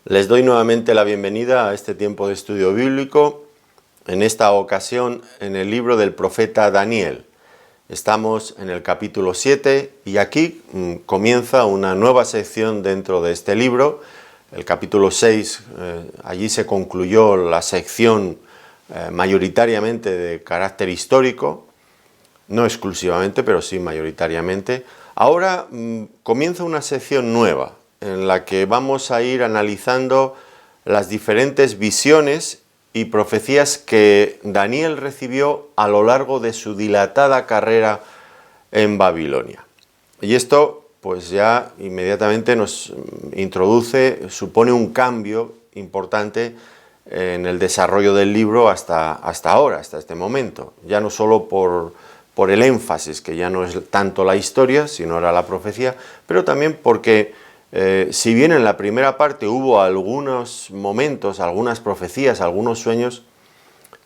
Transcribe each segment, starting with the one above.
Les doy nuevamente la bienvenida a este tiempo de estudio bíblico, en esta ocasión en el libro del profeta Daniel. Estamos en el capítulo 7 y aquí comienza una nueva sección dentro de este libro. El capítulo 6, allí se concluyó la sección mayoritariamente de carácter histórico, no exclusivamente, pero sí mayoritariamente. Ahora comienza una sección nueva, en la que vamos a ir analizando las diferentes visiones y profecías que Daniel recibió a lo largo de su dilatada carrera en Babilonia. Y esto, pues ya inmediatamente nos supone un cambio importante en el desarrollo del libro hasta ahora, hasta este momento. Ya no solo por el énfasis, que ya no es tanto la historia, sino ahora la profecía, pero también porque si bien en la primera parte hubo algunos momentos, algunas profecías, algunos sueños,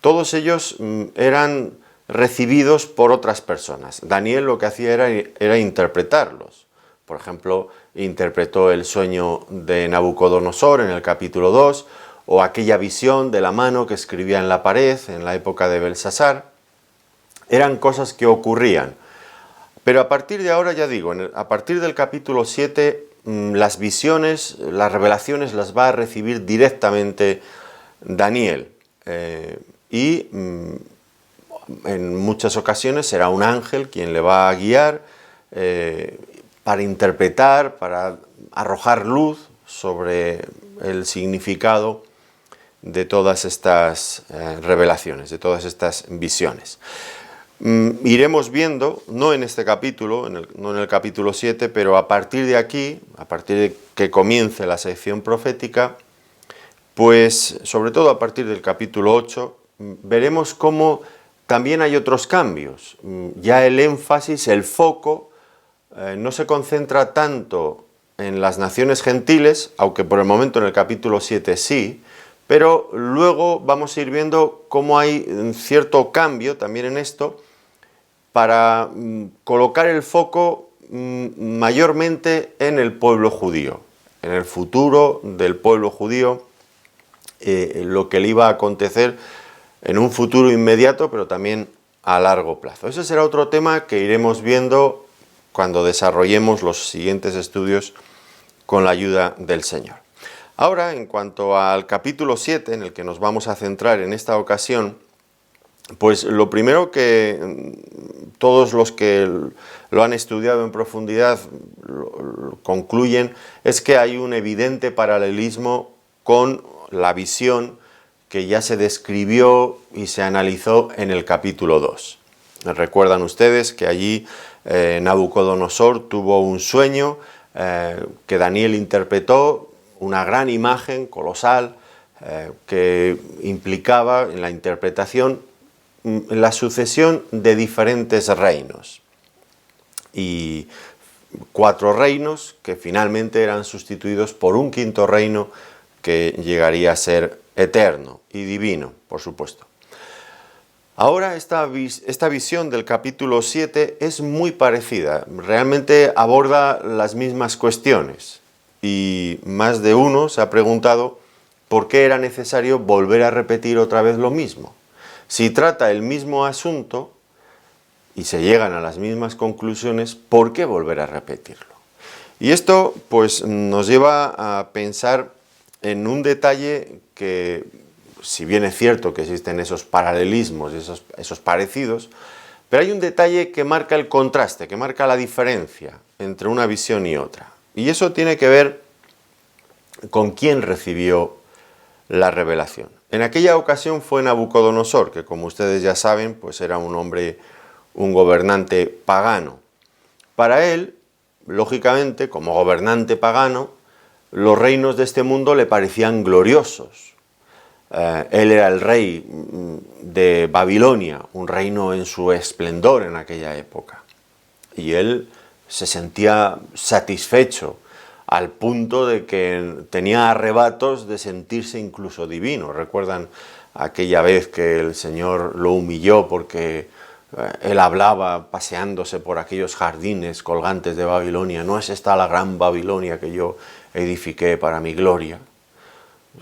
todos ellos eran recibidos por otras personas. Daniel lo que hacía era interpretarlos. Por ejemplo, interpretó el sueño de Nabucodonosor en el capítulo 2, o aquella visión de la mano que escribía en la pared en la época de Belsasar. Eran cosas que ocurrían. Pero a partir de ahora, ya digo, a partir del capítulo 7, las visiones, las revelaciones las va a recibir directamente Daniel. Y en muchas ocasiones será un ángel quien le va a guiar para interpretar, para arrojar luz sobre el significado de todas estas revelaciones, de todas estas visiones. Iremos viendo, no en este capítulo, no en el capítulo 7, pero a partir de aquí, a partir de que comience la sección profética, pues sobre todo a partir del capítulo 8, veremos cómo también hay otros cambios. Ya el énfasis, el foco, no se concentra tanto en las naciones gentiles, aunque por el momento en el capítulo 7 sí, pero luego vamos a ir viendo cómo hay cierto cambio también en esto, para colocar el foco mayormente en el pueblo judío, en el futuro del pueblo judío, lo que le iba a acontecer en un futuro inmediato, pero también a largo plazo. Ese será otro tema que iremos viendo cuando desarrollemos los siguientes estudios con la ayuda del Señor. Ahora, en cuanto al capítulo 7, en el que nos vamos a centrar en esta ocasión, pues lo primero que todos los que lo han estudiado en profundidad concluyen es que hay un evidente paralelismo con la visión que ya se describió y se analizó en el capítulo 2. Recuerdan ustedes que allí Nabucodonosor tuvo un sueño que Daniel interpretó, una gran imagen colosal que implicaba en la interpretación la sucesión de diferentes reinos, y 4 reinos que finalmente eran sustituidos por un quinto reino que llegaría a ser eterno y divino, por supuesto. Ahora esta visión del capítulo 7 es muy parecida, realmente aborda las mismas cuestiones, y más de uno se ha preguntado por qué era necesario volver a repetir otra vez lo mismo. Si trata el mismo asunto y se llegan a las mismas conclusiones, ¿por qué volver a repetirlo? Y esto pues nos lleva a pensar en un detalle que, si bien es cierto que existen esos paralelismos, esos parecidos, pero hay un detalle que marca el contraste, que marca la diferencia entre una visión y otra. Y eso tiene que ver con quién recibió la revelación. En aquella ocasión fue Nabucodonosor, que como ustedes ya saben, pues era un hombre, un gobernante pagano. Para él, lógicamente, como gobernante pagano, los reinos de este mundo le parecían gloriosos. Él era el rey de Babilonia, un reino en su esplendor en aquella época. Y él se sentía satisfecho, al punto de que tenía arrebatos de sentirse incluso divino. ¿Recuerdan aquella vez que el Señor lo humilló porque él hablaba paseándose por aquellos jardines colgantes de Babilonia? ¿No es esta la gran Babilonia que yo edifiqué para mi gloria?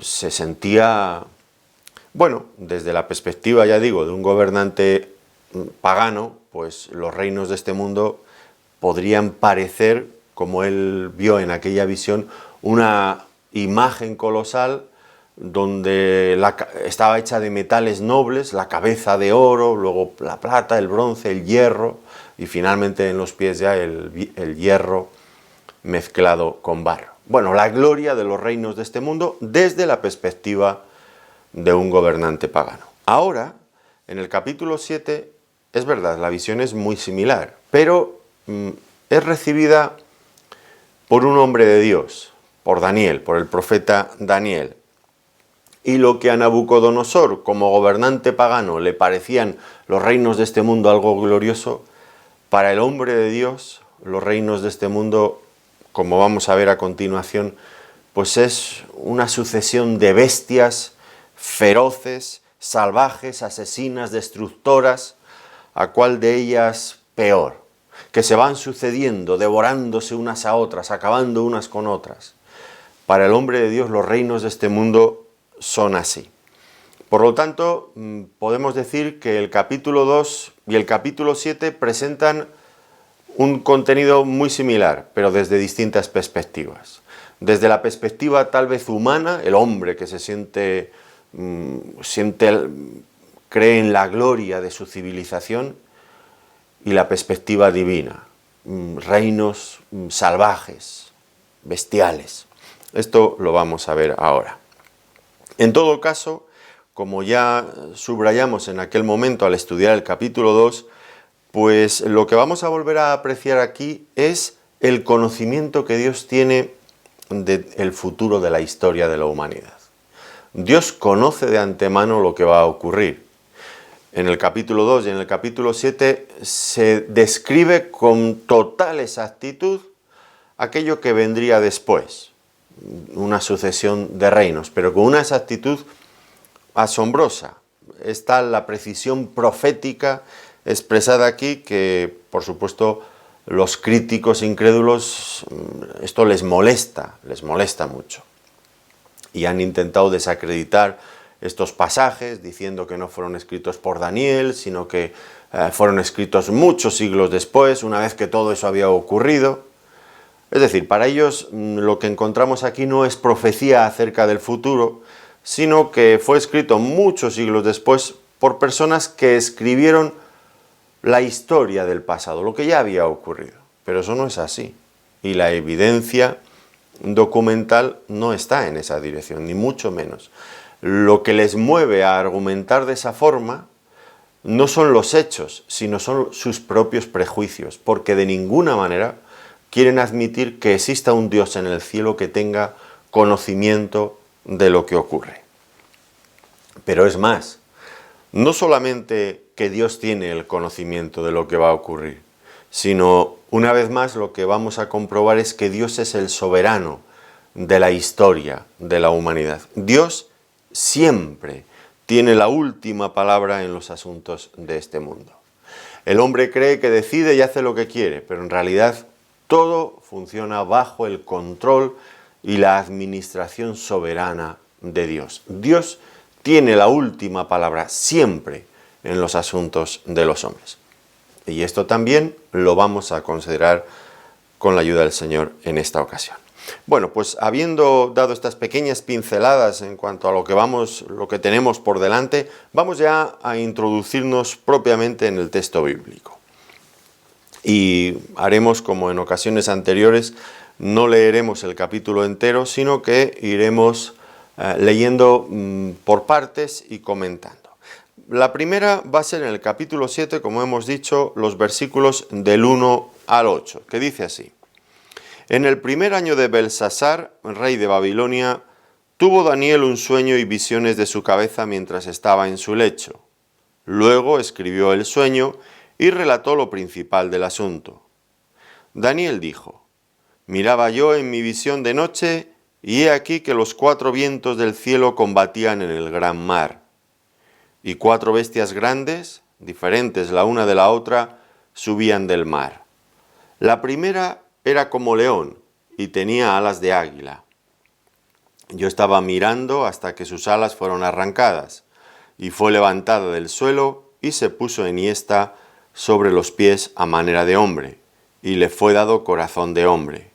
se sentía, bueno, desde la perspectiva, ya digo, de un gobernante pagano, pues los reinos de este mundo podrían parecer, como él vio en aquella visión, una imagen colosal donde estaba hecha de metales nobles, la cabeza de oro, luego la plata, el bronce, el hierro, y finalmente en los pies ya el hierro mezclado con barro. Bueno, la gloria de los reinos de este mundo desde la perspectiva de un gobernante pagano. Ahora, en el capítulo 7, es verdad, la visión es muy similar, pero es recibida por un hombre de Dios, por Daniel, por el profeta Daniel. Y lo que a Nabucodonosor, como gobernante pagano, le parecían los reinos de este mundo algo glorioso, para el hombre de Dios, los reinos de este mundo, como vamos a ver a continuación, pues es una sucesión de bestias feroces, salvajes, asesinas, destructoras, a cuál de ellas peor, que se van sucediendo, devorándose unas a otras, acabando unas con otras. Para el hombre de Dios los reinos de este mundo son así. Por lo tanto, podemos decir que el capítulo 2 y el capítulo 7 presentan un contenido muy similar, pero desde distintas perspectivas. Desde la perspectiva tal vez humana, el hombre que se cree en la gloria de su civilización, y la perspectiva divina, reinos salvajes, bestiales. Esto lo vamos a ver ahora. En todo caso, como ya subrayamos en aquel momento al estudiar el capítulo 2, pues lo que vamos a volver a apreciar aquí es el conocimiento que Dios tiene del futuro de la historia de la humanidad. Dios conoce de antemano lo que va a ocurrir. En el capítulo 2 y en el capítulo 7 se describe con total exactitud aquello que vendría después, una sucesión de reinos, pero con una exactitud asombrosa. Está la precisión profética expresada aquí que, por supuesto, los críticos incrédulos esto les molesta mucho. Y han intentado desacreditar estos pasajes diciendo que no fueron escritos por Daniel, sino que fueron escritos muchos siglos después, una vez que todo eso había ocurrido. Es decir, para ellos lo que encontramos aquí no es profecía acerca del futuro, sino que fue escrito muchos siglos después por personas que escribieron la historia del pasado, lo que ya había ocurrido. Pero eso no es así. Y la evidencia documental no está en esa dirección, ni mucho menos. Lo que les mueve a argumentar de esa forma no son los hechos, sino son sus propios prejuicios, porque de ninguna manera quieren admitir que exista un Dios en el cielo que tenga conocimiento de lo que ocurre. Pero es más, no solamente que Dios tiene el conocimiento de lo que va a ocurrir, sino, una vez más, lo que vamos a comprobar es que Dios es el soberano de la historia de la humanidad. Dios siempre tiene la última palabra en los asuntos de este mundo. El hombre cree que decide y hace lo que quiere, pero en realidad todo funciona bajo el control y la administración soberana de Dios. Dios tiene la última palabra siempre en los asuntos de los hombres. Y esto también lo vamos a considerar con la ayuda del Señor en esta ocasión. Bueno, pues habiendo dado estas pequeñas pinceladas en cuanto a lo que tenemos por delante, vamos ya a introducirnos propiamente en el texto bíblico. Y haremos como en ocasiones anteriores, no leeremos el capítulo entero, sino que iremos leyendo por partes y comentando. La primera va a ser en el capítulo 7, como hemos dicho, los versículos del 1 al 8, que dice así. En el primer año de Belsasar, rey de Babilonia, tuvo Daniel un sueño y visiones de su cabeza mientras estaba en su lecho. Luego escribió el sueño y relató lo principal del asunto. Daniel dijo, miraba yo en mi visión de noche, y he aquí que los 4 vientos del cielo combatían en el gran mar. Y 4 bestias grandes, diferentes la una de la otra, subían del mar. La primera era como león y tenía alas de águila. Yo estaba mirando hasta que sus alas fueron arrancadas, y fue levantada del suelo y se puso enhiesta sobre los pies a manera de hombre, y le fue dado corazón de hombre.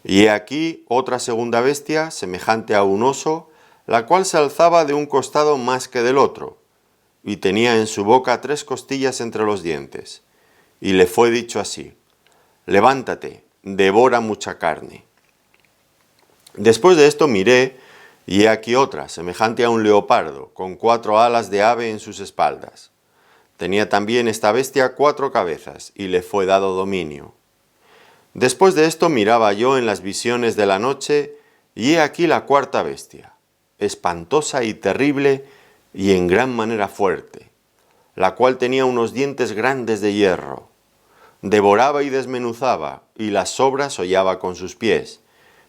Y he aquí otra segunda bestia, semejante a un oso, la cual se alzaba de un costado más que del otro, y tenía en su boca 3 costillas entre los dientes. Y le fue dicho así: levántate, devora mucha carne. Después de esto miré, y he aquí otra, semejante a un leopardo, con 4 alas de ave en sus espaldas. Tenía también esta bestia 4 cabezas, y le fue dado dominio. Después de esto miraba yo en las visiones de la noche, y he aquí la 4ª bestia, espantosa y terrible, y en gran manera fuerte, la cual tenía unos dientes grandes de hierro. Devoraba y desmenuzaba, y las sobras hollaba con sus pies,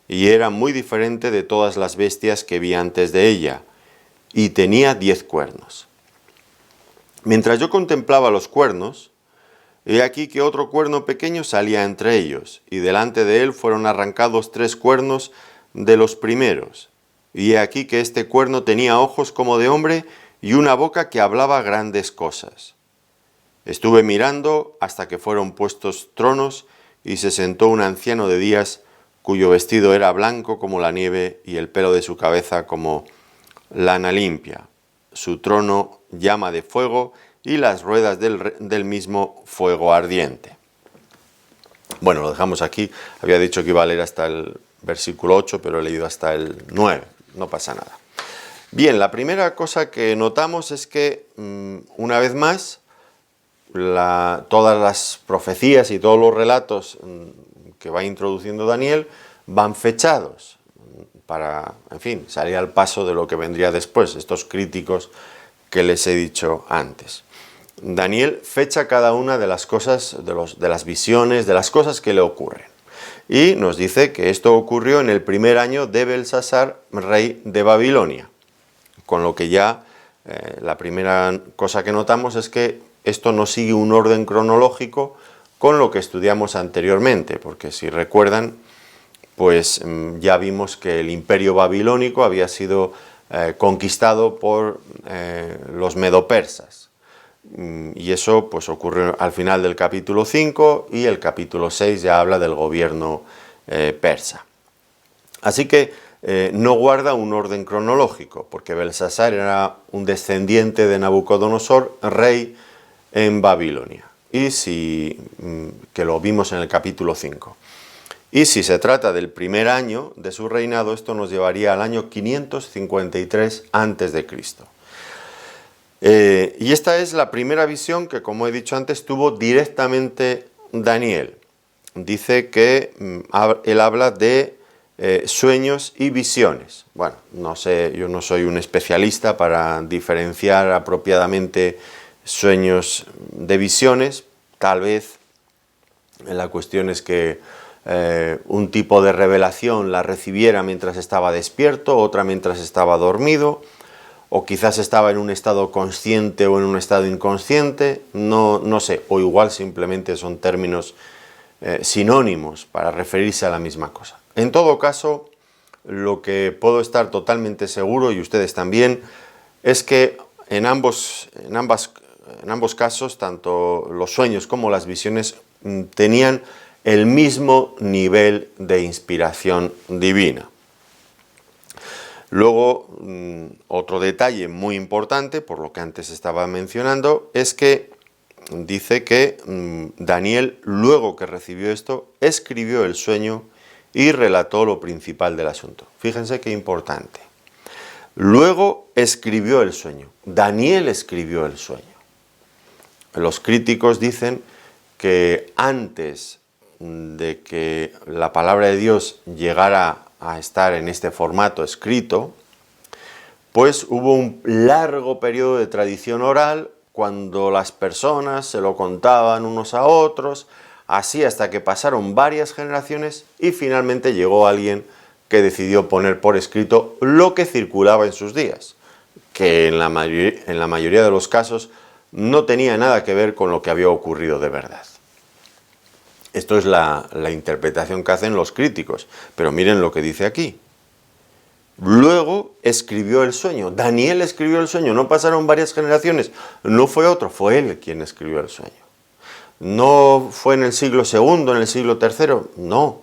y era muy diferente de todas las bestias que vi antes de ella, y tenía 10 cuernos. Mientras yo contemplaba los cuernos, he aquí que otro cuerno pequeño salía entre ellos, y delante de él fueron arrancados 3 cuernos de los primeros. Y he aquí que este cuerno tenía ojos como de hombre y una boca que hablaba grandes cosas. Estuve mirando hasta que fueron puestos tronos, y se sentó un anciano de días, cuyo vestido era blanco como la nieve y el pelo de su cabeza como lana limpia. Su trono llama de fuego, y las ruedas del mismo fuego ardiente. Bueno, lo dejamos aquí. Había dicho que iba a leer hasta el versículo 8, pero he leído hasta el 9. No pasa nada. Bien, la primera cosa que notamos es que, una vez más, todas las profecías y todos los relatos que va introduciendo Daniel van fechados para, en fin, salir al paso de lo que vendría después, estos críticos que les he dicho antes. Daniel fecha cada una de las cosas, de las visiones, de las cosas que le ocurren. Y nos dice que esto ocurrió en el primer año de Belsasar, rey de Babilonia. Con lo que ya la primera cosa que notamos es que esto no sigue un orden cronológico con lo que estudiamos anteriormente, porque si recuerdan, pues ya vimos que el imperio babilónico había sido conquistado por los medopersas. Y eso pues ocurre al final del capítulo 5, y el capítulo 6 ya habla del gobierno persa. Así que no guarda un orden cronológico, porque Belsasar era un descendiente de Nabucodonosor, rey en Babilonia, que lo vimos en el capítulo 5. Y si se trata del primer año de su reinado, esto nos llevaría al año 553 a.C. Y esta es la primera visión que, como he dicho antes, tuvo directamente Daniel. Dice que él habla de sueños y visiones. Bueno, no sé, yo no soy un especialista para diferenciar apropiadamente sueños de visiones. Tal vez la cuestión es que un tipo de revelación la recibiera mientras estaba despierto, otra mientras estaba dormido, o quizás estaba en un estado consciente o en un estado inconsciente, no sé, o igual simplemente son términos sinónimos para referirse a la misma cosa. En todo caso, lo que puedo estar totalmente seguro, y ustedes también, es que en ambos casos, tanto los sueños como las visiones tenían el mismo nivel de inspiración divina. Luego, otro detalle muy importante, por lo que antes estaba mencionando, es que dice que Daniel, luego que recibió esto, escribió el sueño y relató lo principal del asunto. Fíjense qué importante. Luego escribió el sueño. Daniel escribió el sueño. Los críticos dicen que antes de que la palabra de Dios llegara a estar en este formato escrito, pues hubo un largo periodo de tradición oral, cuando las personas se lo contaban unos a otros, así hasta que pasaron varias generaciones y finalmente llegó alguien que decidió poner por escrito lo que circulaba en sus días, que en la mayoría de los casos no tenía nada que ver con lo que había ocurrido de verdad. Esto es la interpretación que hacen los críticos, pero miren lo que dice aquí. luego escribió el sueño. Daniel escribió el sueño, no pasaron varias generaciones, no fue otro, fue él quien escribió el sueño. No fue en el siglo II, en el siglo III, no,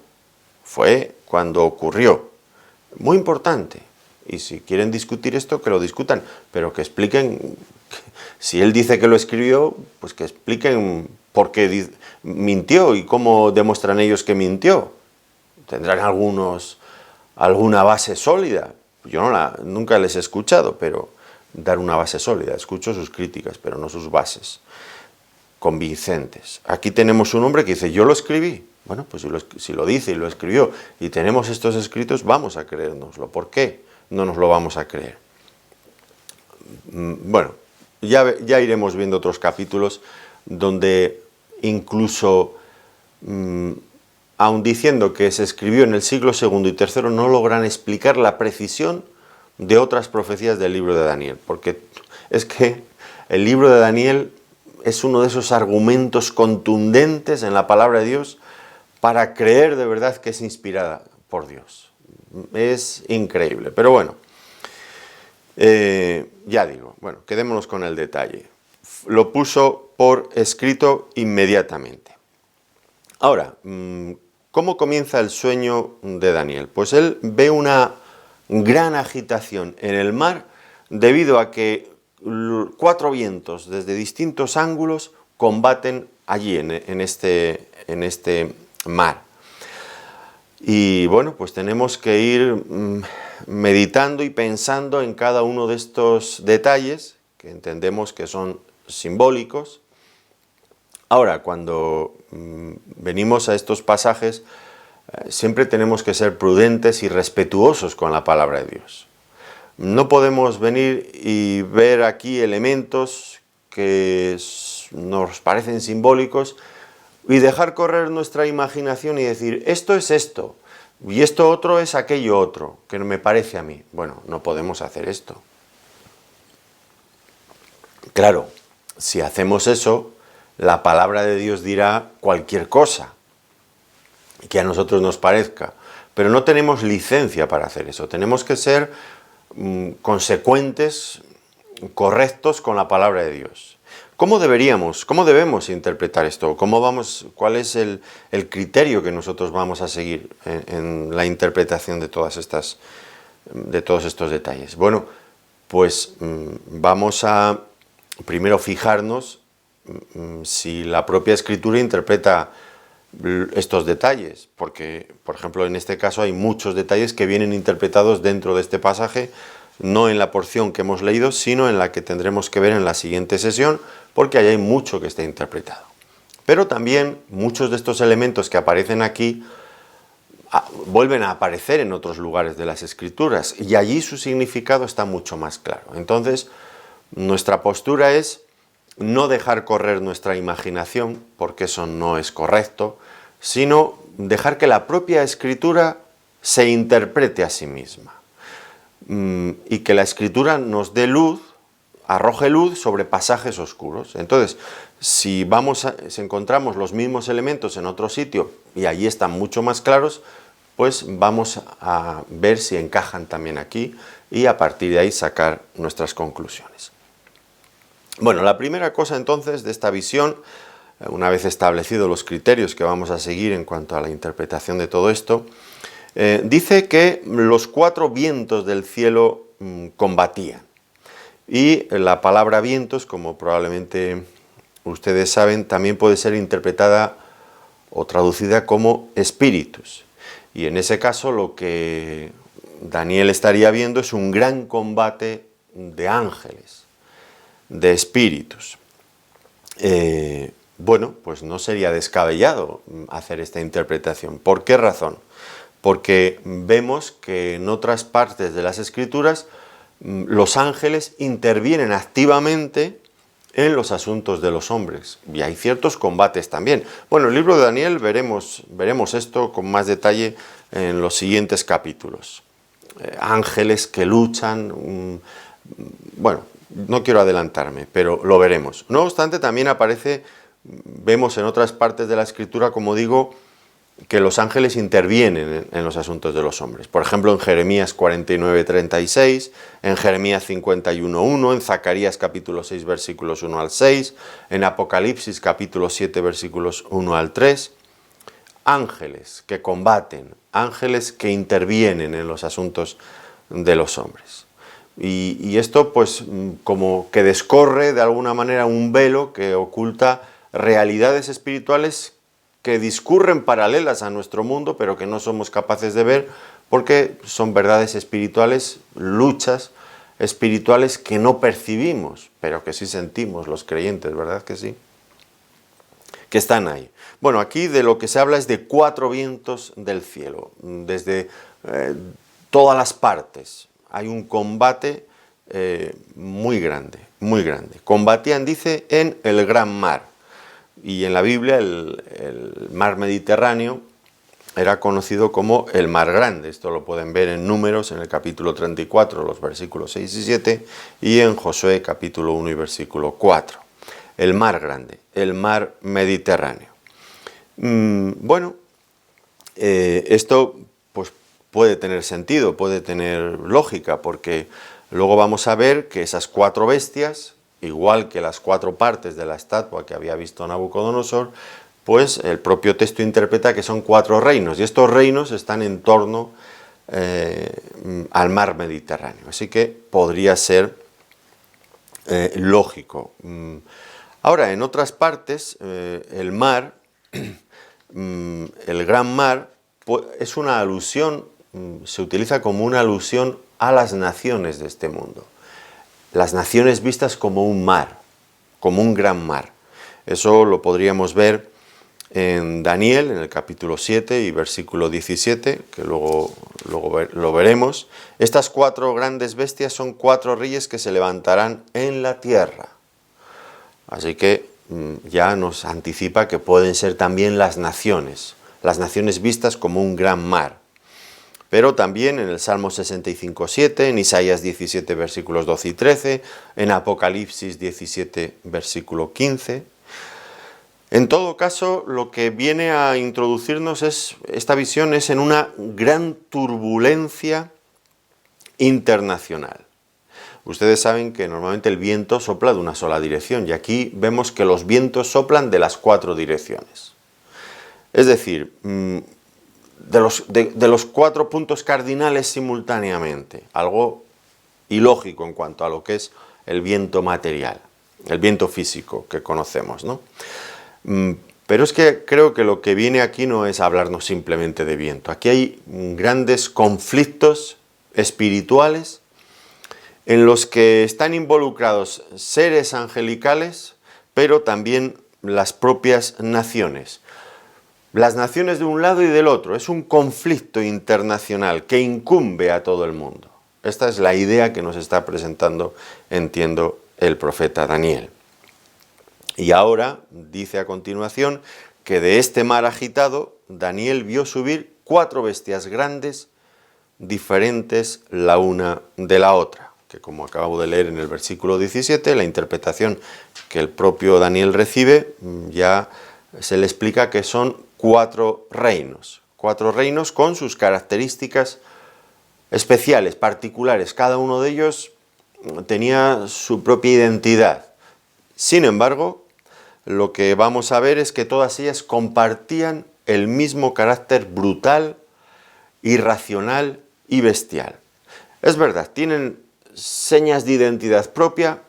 fue cuando ocurrió. Muy importante. Y si quieren discutir esto, que lo discutan, pero que expliquen, si él dice que lo escribió, pues que expliquen por qué mintió y cómo demuestran ellos que mintió. Tendrán alguna base sólida. Yo nunca les he escuchado, pero dar una base sólida. Escucho sus críticas, pero no sus bases convincentes. Aquí tenemos un hombre que dice, yo lo escribí. Bueno, pues si lo dice y lo escribió y tenemos estos escritos, vamos a creérnoslo. ¿Por qué no nos lo vamos a creer? Bueno, ya iremos viendo otros capítulos donde incluso, aun diciendo que se escribió en el siglo II y III, no logran explicar la precisión de otras profecías del libro de Daniel, porque es que el libro de Daniel es uno de esos argumentos contundentes en la palabra de Dios para creer de verdad que es inspirada por Dios. Es increíble, pero bueno, ya digo, bueno, quedémonos con el detalle. Lo puso por escrito inmediatamente. Ahora, ¿cómo comienza el sueño de Daniel? Pues él ve una gran agitación en el mar debido a que 4 vientos desde distintos ángulos combaten allí en este mar. Y bueno, pues tenemos que ir meditando y pensando en cada uno de estos detalles, que entendemos que son simbólicos. Ahora, cuando venimos a estos pasajes, siempre tenemos que ser prudentes y respetuosos con la palabra de Dios. No podemos venir y ver aquí elementos que nos parecen simbólicos y dejar correr nuestra imaginación y decir, esto es esto, y esto otro es aquello otro, que me parece a mí. Bueno, no podemos hacer esto. Claro, si hacemos eso, la palabra de Dios dirá cualquier cosa que a nosotros nos parezca, pero no tenemos licencia para hacer eso. Tenemos que ser consecuentes, correctos con la palabra de Dios. ¿Cómo debemos interpretar esto? ¿Cuál es el criterio que nosotros vamos a seguir en la interpretación de todos estos detalles? Bueno, pues vamos a primero fijarnos si la propia Escritura interpreta estos detalles, porque, por ejemplo, en este caso hay muchos detalles que vienen interpretados dentro de este pasaje, no en la porción que hemos leído, sino en la que tendremos que ver en la siguiente sesión, porque ahí hay mucho que está interpretado. Pero también muchos de estos elementos que aparecen aquí vuelven a aparecer en otros lugares de las Escrituras, y allí su significado está mucho más claro. Entonces, nuestra postura es no dejar correr nuestra imaginación, porque eso no es correcto, sino dejar que la propia Escritura se interprete a sí misma. Y que la Escritura nos dé luz, arroje luz sobre pasajes oscuros. Entonces, si encontramos los mismos elementos en otro sitio y allí están mucho más claros, pues vamos a ver si encajan también aquí y a partir de ahí sacar nuestras conclusiones. Bueno, la primera cosa entonces de esta visión, una vez establecidos los criterios que vamos a seguir en cuanto a la interpretación de todo esto, dice que los 4 vientos del cielo combatían. Y la palabra vientos, como probablemente ustedes saben, también puede ser interpretada o traducida como espíritus. Y en ese caso lo que Daniel estaría viendo es un gran combate de ángeles, de espíritus. Bueno, pues no sería descabellado hacer esta interpretación. ¿Por qué razón? Porque vemos que en otras partes de las Escrituras los ángeles intervienen activamente en los asuntos de los hombres, y hay ciertos combates también. Bueno, en el libro de Daniel veremos esto con más detalle en los siguientes capítulos. Ángeles que luchan, bueno, no quiero adelantarme, pero lo veremos. No obstante, también vemos en otras partes de la Escritura, como digo, que los ángeles intervienen en los asuntos de los hombres. Por ejemplo, en Jeremías 49:36, en Jeremías 51:1, en Zacarías capítulo 6, versículos 1 al 6, en Apocalipsis capítulo 7, versículos 1 al 3. Ángeles que combaten, ángeles que intervienen en los asuntos de los hombres. Y esto pues como que descorre de alguna manera un velo que oculta realidades espirituales que discurren paralelas a nuestro mundo, pero que no somos capaces de ver porque son verdades espirituales, luchas espirituales que no percibimos, pero que sí sentimos los creyentes, ¿verdad que sí? Que están ahí. Bueno, aquí de lo que se habla es de 4 vientos del cielo, desde todas las partes. Hay un combate muy grande, muy grande. Combatían, dice, en el gran mar. Y en la Biblia el mar Mediterráneo era conocido como el mar grande. Esto lo pueden ver en Números, en el capítulo 34, los versículos 6 y 7, y en Josué, capítulo 1 y versículo 4. El mar grande, el mar Mediterráneo. Bueno, esto pues puede tener sentido, puede tener lógica, porque luego vamos a ver que esas 4 bestias, igual que las 4 partes de la estatua que había visto Nabucodonosor, pues el propio texto interpreta que son 4 reinos, y estos reinos están en torno al mar Mediterráneo, así que podría ser lógico. Ahora, en otras partes, el mar, el gran mar, pues, es una alusión, se utiliza como una alusión a las naciones de este mundo. Las naciones vistas como un mar, como un gran mar. Eso lo podríamos ver en Daniel, en el capítulo 7 y versículo 17, que luego lo veremos. Estas 4 grandes bestias son 4 reyes que se levantarán en la tierra. Así que ya nos anticipa que pueden ser también las naciones vistas como un gran mar. Pero también en el Salmo 65:7, en Isaías 17, versículos 12 y 13, en Apocalipsis 17, versículo 15. En todo caso, lo que viene a introducirnos esta visión es en una gran turbulencia internacional. Ustedes saben que normalmente el viento sopla de una sola dirección, y aquí vemos que los vientos soplan de las 4 direcciones. Es decir, de los 4 puntos cardinales simultáneamente, algo ilógico en cuanto a lo que es el viento material, el viento físico que conocemos, ¿no? Pero es que creo que lo que viene aquí no es hablarnos simplemente de viento. Aquí hay grandes conflictos espirituales en los que están involucrados seres angelicales, pero también las propias naciones. Las naciones de un lado y del otro. Es un conflicto internacional que incumbe a todo el mundo. Esta es la idea que nos está presentando, entiendo, el profeta Daniel. Y ahora dice a continuación que de este mar agitado, Daniel vio subir 4 bestias grandes, diferentes la una de la otra, que como acabo de leer en el versículo 17, la interpretación que el propio Daniel recibe, ya se le explica que son 4 reinos con sus características especiales, particulares. Cada uno de ellos tenía su propia identidad. Sin embargo, lo que vamos a ver es que todas ellas compartían el mismo carácter brutal, irracional y bestial. Es verdad, tienen señas de identidad propia,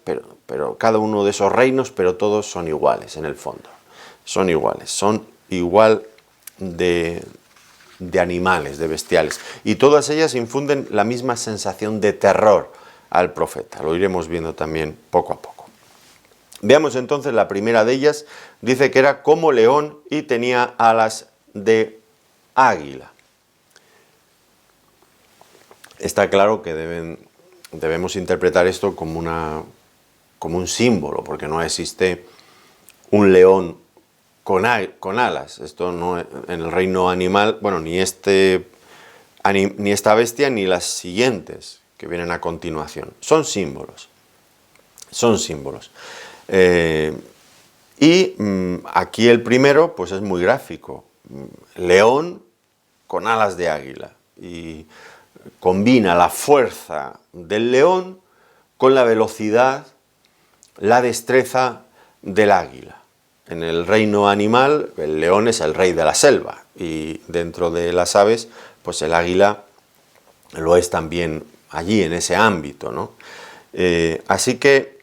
pero cada uno de esos reinos, pero todos son iguales en el fondo. Son iguales, son igual de animales, de bestiales. Y todas ellas infunden la misma sensación de terror al profeta. Lo iremos viendo también poco a poco. Veamos entonces la primera de ellas. Dice que era como león y tenía alas de águila. Está claro que debemos interpretar esto como un símbolo, porque no existe un león con alas. Esto no, en el reino animal, bueno, ni esta bestia ni las siguientes que vienen a continuación. Son símbolos. Son símbolos. Aquí el primero pues es muy gráfico. león con alas de águila y combina la fuerza del león con la velocidad, la destreza del águila. En el reino animal, el león es el rey de la selva y dentro de las aves, pues el águila lo es también allí, en ese ámbito, ¿no? Así que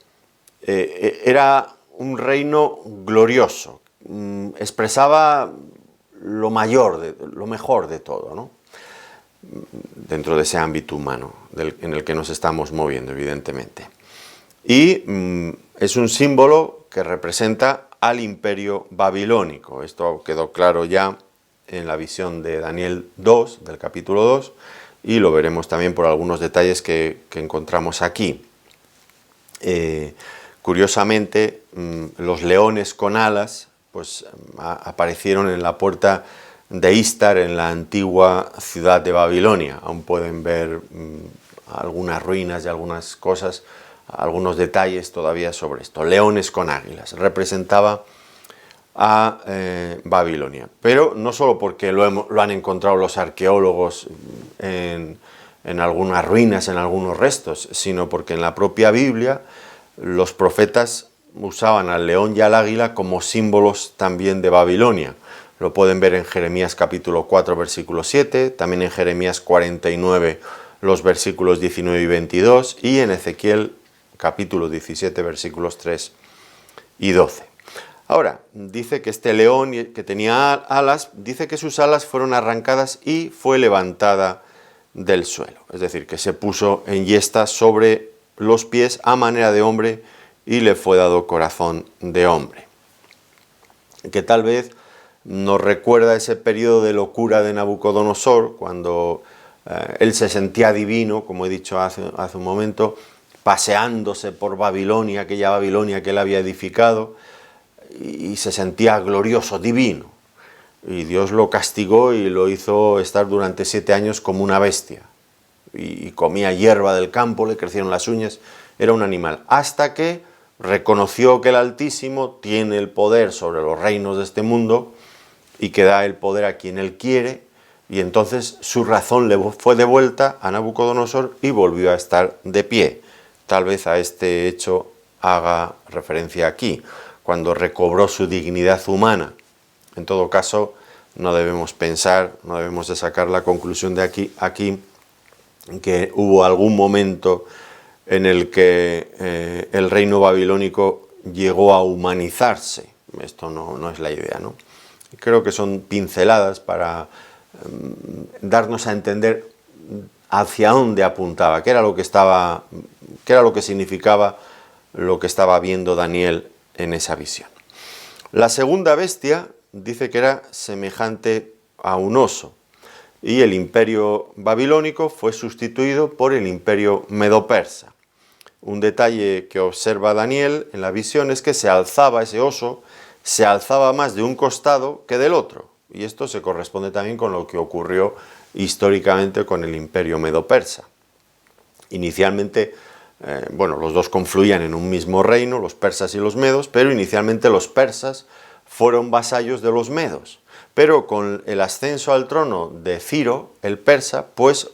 era un reino glorioso, expresaba lo mejor de todo, ¿no? Dentro de ese ámbito humano en el que nos estamos moviendo, evidentemente. Y es un símbolo que representa al imperio babilónico. Esto quedó claro ya en la visión de Daniel 2, del capítulo 2, y lo veremos también por algunos detalles que encontramos aquí. Curiosamente, los leones con alas pues, aparecieron en la puerta de Istar, en la antigua ciudad de Babilonia. Aún pueden ver algunas ruinas y algunas cosas, algunos detalles todavía sobre esto. Leones con águilas, representaba a Babilonia. Pero no solo porque lo han encontrado los arqueólogos en algunas ruinas, en algunos restos, sino porque en la propia Biblia los profetas usaban al león y al águila como símbolos también de Babilonia. Lo pueden ver en Jeremías capítulo 4, versículo 7, también en Jeremías 49, los versículos 19 y 22, y en Ezequiel capítulo 17, versículos 3 y 12. Ahora, dice que este león que tenía alas, dice que sus alas fueron arrancadas y fue levantada del suelo. Es decir, que se puso en yesta sobre los pies a manera de hombre y le fue dado corazón de hombre. Que tal vez nos recuerda ese periodo de locura de Nabucodonosor, cuando él se sentía divino, como he dicho hace un momento, paseándose por Babilonia, aquella Babilonia que él había edificado, y se sentía glorioso, divino. Y Dios lo castigó y lo hizo estar durante 7 años como una bestia. Y comía hierba del campo, le crecieron las uñas, era un animal. Hasta que reconoció que el Altísimo tiene el poder sobre los reinos de este mundo y que da el poder a quien él quiere, y entonces su razón le fue devuelta a Nabucodonosor y volvió a estar de pie. Tal vez a este hecho haga referencia aquí, cuando recobró su dignidad humana. En todo caso, no debemos pensar, no debemos de sacar la conclusión de aquí que hubo algún momento en el que el reino babilónico llegó a humanizarse. Esto no es la idea, ¿no? Creo que son pinceladas para darnos a entender hacia dónde apuntaba, qué era lo que significaba lo que estaba viendo Daniel en esa visión. La segunda bestia dice que era semejante a un oso, y el imperio babilónico fue sustituido por el imperio medo-persa. Un detalle que observa Daniel en la visión es que ese oso se alzaba más de un costado que del otro, y esto se corresponde también con lo que ocurrió históricamente con el imperio medo-persa. Inicialmente, los dos confluían en un mismo reino, los persas y los medos, pero inicialmente los persas fueron vasallos de los medos. Pero con el ascenso al trono de Ciro, el persa, pues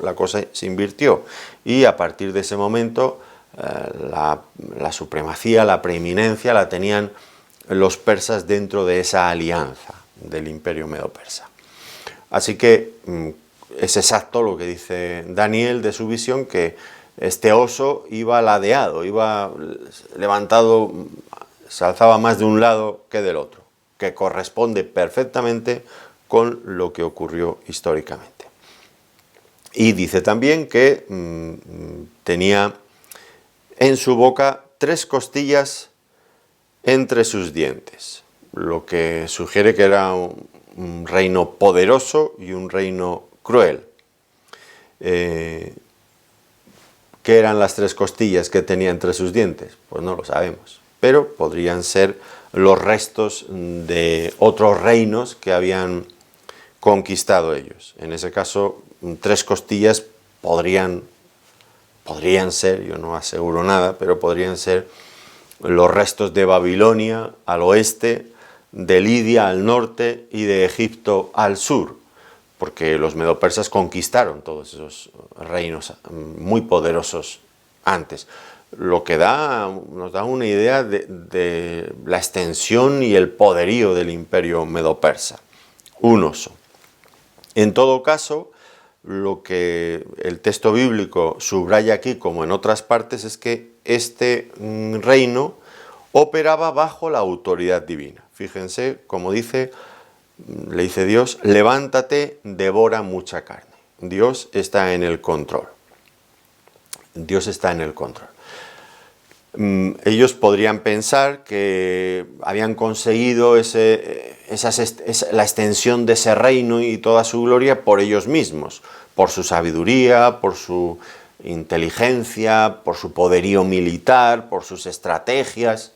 la cosa se invirtió. Y a partir de ese momento, la supremacía, la preeminencia la tenían los persas dentro de esa alianza del imperio medo-persa. Así que es exacto lo que dice Daniel de su visión, que este oso iba ladeado, iba levantado, se alzaba más de un lado que del otro, que corresponde perfectamente con lo que ocurrió históricamente. Y dice también que tenía en su boca 3 costillas entre sus dientes, lo que sugiere que era un reino poderoso y un reino cruel. ¿Qué eran las 3 costillas que tenía entre sus dientes? Pues no lo sabemos, pero podrían ser los restos de otros reinos que habían conquistado ellos. En ese caso, 3 costillas podrían ser, yo no aseguro nada, pero podrían ser los restos de Babilonia al oeste, de Lidia al norte y de Egipto al sur, porque los medopersas conquistaron todos esos reinos muy poderosos antes, lo que nos da una idea de la extensión y el poderío del imperio medo-persa, un oso. En todo caso, lo que el texto bíblico subraya aquí, como en otras partes, es que este reino operaba bajo la autoridad divina. Fíjense, como le dice Dios, levántate, devora mucha carne. Dios está en el control. Dios está en el control. Ellos podrían pensar que habían conseguido la extensión de ese reino y toda su gloria por ellos mismos, por su sabiduría, por su inteligencia, por su poderío militar, por sus estrategias,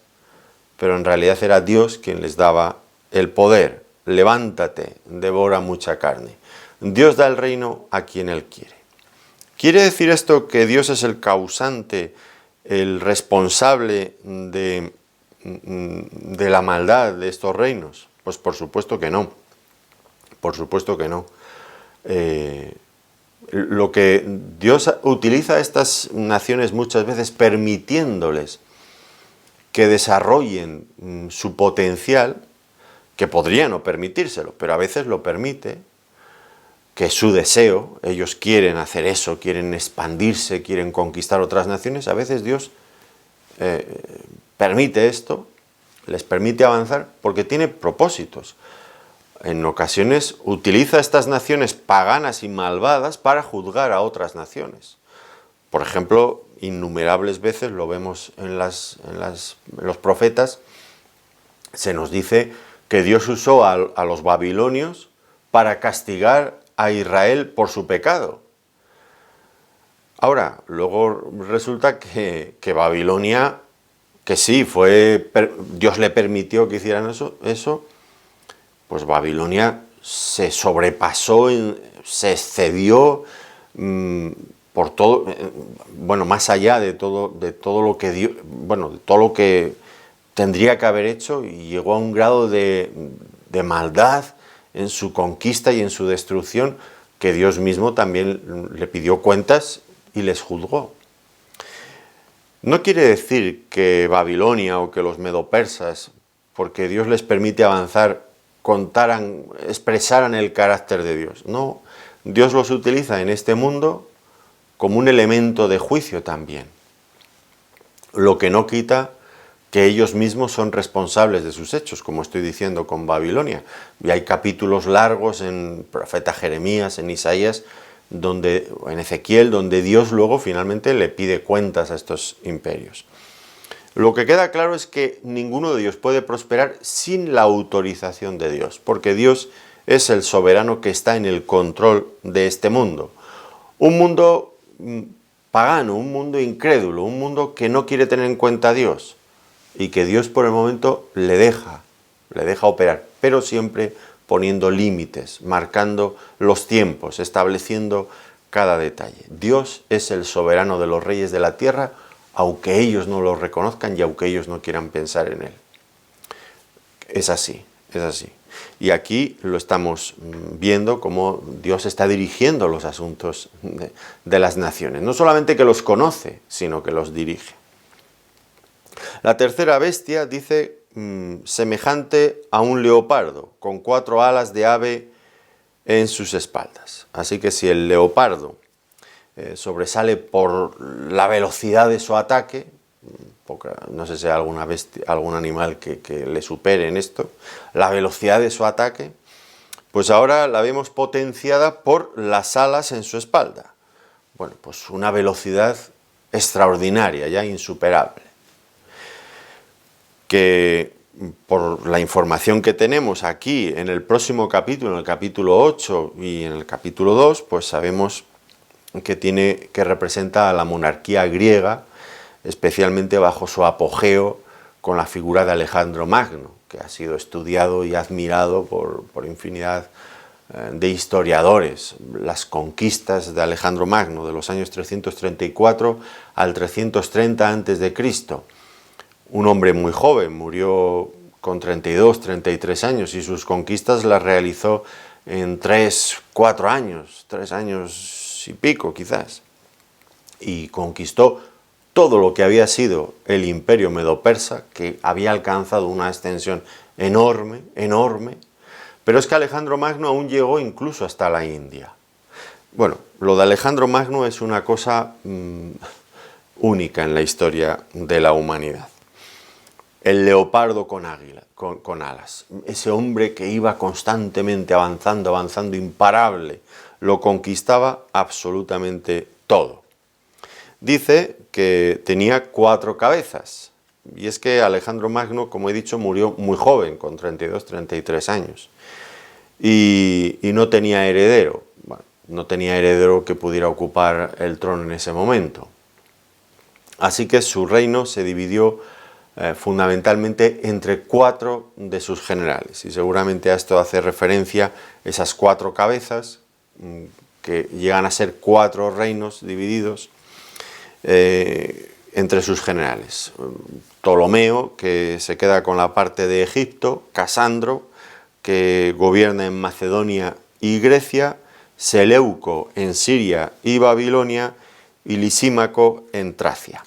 pero en realidad era Dios quien les daba el poder. Levántate, devora mucha carne. Dios da el reino a quien Él quiere. ¿Quiere decir esto que Dios es el causante, el responsable de la maldad de estos reinos? Pues por supuesto que no. Por supuesto que no. Lo que Dios utiliza a estas naciones muchas veces permitiéndoles que desarrollen su potencial, que podría no permitírselo, pero a veces lo permite, que es su deseo, ellos quieren hacer eso, quieren expandirse, quieren conquistar otras naciones, a veces Dios permite esto, les permite avanzar porque tiene propósitos. En ocasiones utiliza estas naciones paganas y malvadas para juzgar a otras naciones. Por ejemplo, innumerables veces lo vemos en los profetas, se nos dice que Dios usó a los babilonios para castigar a Israel por su pecado. Ahora, luego resulta que Babilonia, que sí, Dios le permitió que hicieran eso, pues Babilonia se sobrepasó, se excedió por todo, más allá de todo lo que Dios, de todo lo que tendría que haber hecho, y llegó a un grado de maldad en su conquista y en su destrucción, que Dios mismo también le pidió cuentas y les juzgó. No quiere decir que Babilonia o que los medopersas, porque Dios les permite avanzar, expresaran el carácter de Dios. No, Dios los utiliza en este mundo como un elemento de juicio también. Lo que no quita que ellos mismos son responsables de sus hechos, como estoy diciendo con Babilonia. Y hay capítulos largos en el profeta Jeremías, en Isaías, en Ezequiel, donde Dios luego finalmente le pide cuentas a estos imperios. Lo que queda claro es que ninguno de ellos puede prosperar sin la autorización de Dios, porque Dios es el soberano que está en el control de este mundo. Un mundo pagano, un mundo incrédulo, un mundo que no quiere tener en cuenta a Dios, y que Dios por el momento le deja operar, pero siempre poniendo límites, marcando los tiempos, estableciendo cada detalle. Dios es el soberano de los reyes de la tierra, aunque ellos no lo reconozcan y aunque ellos no quieran pensar en él. Es así, es así. Y aquí lo estamos viendo cómo Dios está dirigiendo los asuntos de las naciones. No solamente que los conoce, sino que los dirige. La tercera bestia dice semejante a un leopardo, con 4 alas de ave en sus espaldas. Así que si el leopardo sobresale por la velocidad de su ataque, no sé si hay algún animal que le supere en esto, la velocidad de su ataque, pues ahora la vemos potenciada por las alas en su espalda. Bueno, pues una velocidad extraordinaria, ya insuperable, que por la información que tenemos aquí en el próximo capítulo, en el capítulo 8 y en el capítulo 2, pues sabemos que representa a la monarquía griega, especialmente bajo su apogeo con la figura de Alejandro Magno, que ha sido estudiado y admirado por infinidad de historiadores. Las conquistas de Alejandro Magno de los años 334 al 330 a.C., un hombre muy joven, murió con 32, 33 años, y sus conquistas las realizó en 3, 4 años, 3 años y pico quizás, y conquistó todo lo que había sido el imperio medo-persa, que había alcanzado una extensión enorme, enorme, pero es que Alejandro Magno aún llegó incluso hasta la India. Bueno, lo de Alejandro Magno es una cosa única en la historia de la humanidad. El leopardo con alas, ese hombre que iba constantemente avanzando, avanzando, imparable, lo conquistaba absolutamente todo. Dice que tenía 4 cabezas, y es que Alejandro Magno, como he dicho, murió muy joven, con 32, 33 años, y no tenía heredero. Bueno, no tenía heredero que pudiera ocupar el trono en ese momento. Así que su reino se dividió fundamentalmente entre 4 de sus generales, y seguramente a esto hace referencia esas 4 cabezas, que llegan a ser 4 reinos divididos entre sus generales. Ptolomeo, que se queda con la parte de Egipto; Casandro, que gobierna en Macedonia y Grecia; Seleuco en Siria y Babilonia; y Lisímaco en Tracia.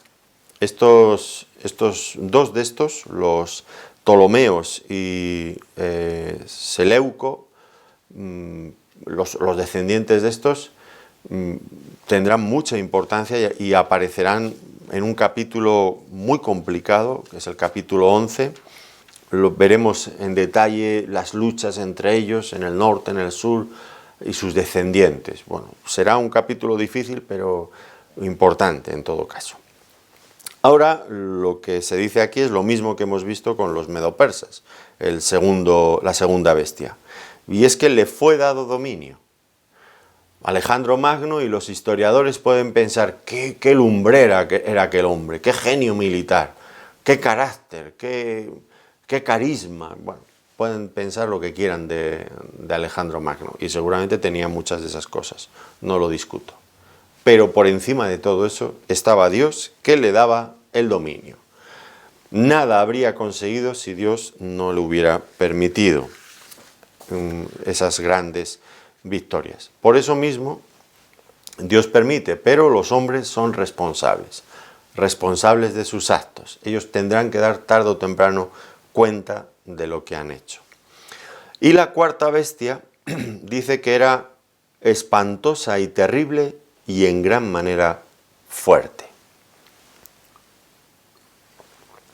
Estos 2 de estos, los Ptolomeos y Seleuco, los descendientes de estos, tendrán mucha importancia y aparecerán en un capítulo muy complicado, que es el capítulo 11. Veremos en detalle las luchas entre ellos, en el norte, en el sur, y sus descendientes. Bueno, será un capítulo difícil, pero importante en todo caso. Ahora, lo que se dice aquí es lo mismo que hemos visto con los medo-persas, la segunda bestia. Y es que le fue dado dominio. Alejandro Magno, y los historiadores pueden pensar qué lumbrera era aquel hombre, qué genio militar, qué carácter, qué carisma. Bueno, pueden pensar lo que quieran de Alejandro Magno, y seguramente tenía muchas de esas cosas, no lo discuto. Pero por encima de todo eso estaba Dios, que le daba el dominio. Nada habría conseguido si Dios no le hubiera permitido esas grandes victorias. Por eso mismo, Dios permite, pero los hombres son responsables de sus actos. Ellos tendrán que dar tarde o temprano cuenta de lo que han hecho. Y la 4ª bestia dice que era espantosa y terrible, y en gran manera fuerte.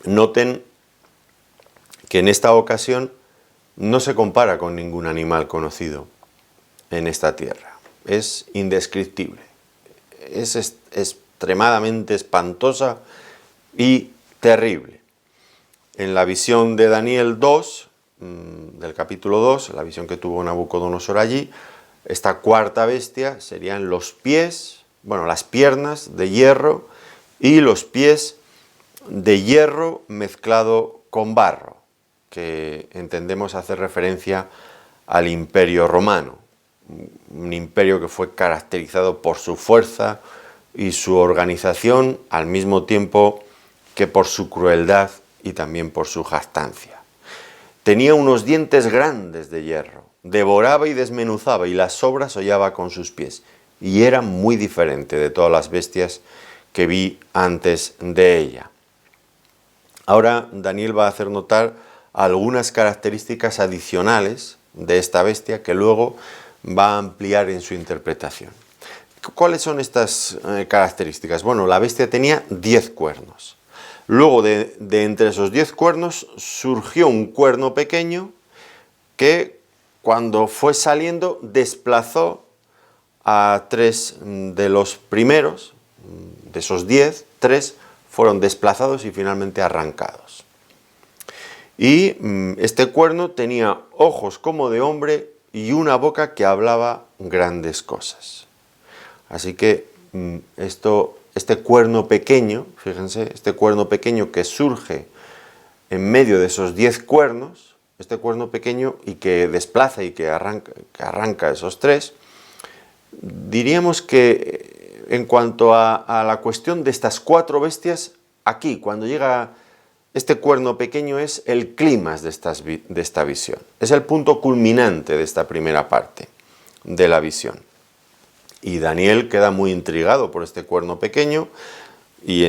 Noten que en esta ocasión no se compara con ningún animal conocido en esta tierra. Es indescriptible. Es extremadamente espantosa y terrible. En la visión de Daniel 2, del capítulo 2, la visión que tuvo Nabucodonosor allí, esta 4ª bestia serían los pies, las piernas de hierro, y los pies de hierro mezclado con barro, que entendemos hace referencia al Imperio Romano, un imperio que fue caracterizado por su fuerza y su organización, al mismo tiempo que por su crueldad y también por su jactancia. Tenía unos dientes grandes de hierro, devoraba y desmenuzaba, y las sobras hollaba con sus pies, y era muy diferente de todas las bestias que vi antes de ella. Ahora Daniel va a hacer notar algunas características adicionales de esta bestia que luego va a ampliar en su interpretación. ¿Cuáles son estas características? Bueno, la bestia tenía 10 cuernos. Luego de entre esos 10 cuernos surgió un cuerno pequeño que, cuando fue saliendo, desplazó a 3 de los primeros. De esos 10, 3 fueron desplazados y finalmente arrancados. Y este cuerno tenía ojos como de hombre y una boca que hablaba grandes cosas. Así que este cuerno pequeño, fíjense, este cuerno pequeño que surge en medio de esos 10 cuernos, este cuerno pequeño, y que desplaza y que arranca esos 3, diríamos que en cuanto a la cuestión de estas 4 bestias, aquí, cuando llega este cuerno pequeño es el clímax de esta visión. Es el punto culminante de esta primera parte de la visión. Y Daniel queda muy intrigado por este cuerno pequeño y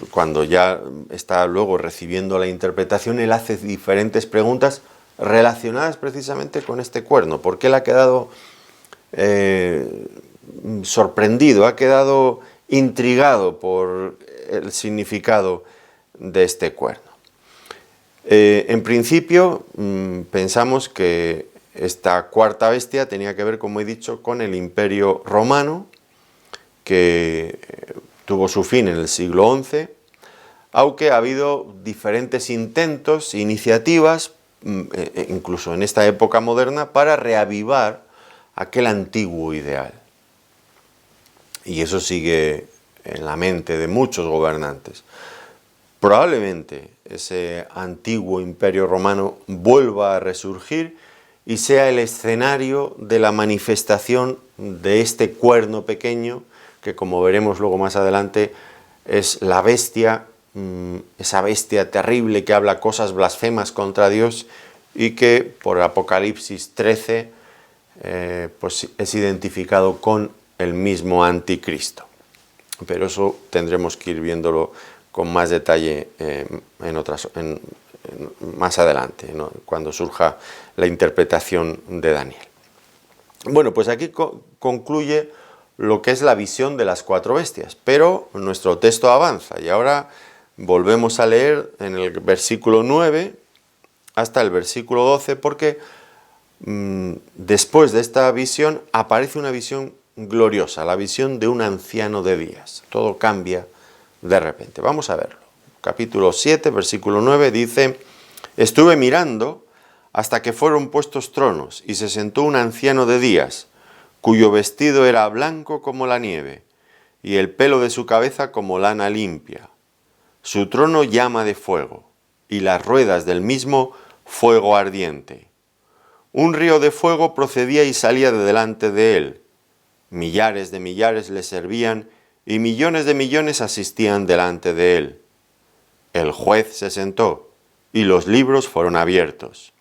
cuando ya está luego recibiendo la interpretación, él hace diferentes preguntas relacionadas precisamente con este cuerno, porque él ha quedado sorprendido, ha quedado intrigado por el significado de este cuerno. En principio, pensamos que esta cuarta bestia tenía que ver, como he dicho, con el Imperio Romano, que tuvo su fin en el siglo XI, aunque ha habido diferentes intentos, iniciativas, incluso en esta época moderna, para reavivar aquel antiguo ideal. Y eso sigue en la mente de muchos gobernantes. Probablemente ese antiguo imperio romano vuelva a resurgir y sea el escenario de la manifestación de este cuerno pequeño, que como veremos luego más adelante, es la bestia, esa bestia terrible que habla cosas blasfemas contra Dios y que por Apocalipsis 13 pues es identificado con el mismo anticristo. Pero eso tendremos que ir viéndolo con más detalle más adelante, ¿no? Cuando surja la interpretación de Daniel. Bueno, pues aquí concluye lo que es la visión de las cuatro bestias, pero nuestro texto avanza y ahora volvemos a leer en el versículo 9 hasta el versículo 12, porque después de esta visión aparece una visión gloriosa, la visión de un anciano de días. Todo cambia de repente. Vamos a verlo. Capítulo 7, versículo 9 dice: estuve mirando hasta que fueron puestos tronos, y se sentó un anciano de días, cuyo vestido era blanco como la nieve, y el pelo de su cabeza como lana limpia. Su trono llama de fuego, y las ruedas del mismo fuego ardiente. Un río de fuego procedía y salía de delante de él. Millares de millares le servían, y millones de millones asistían delante de él. El juez se sentó, y los libros fueron abiertos.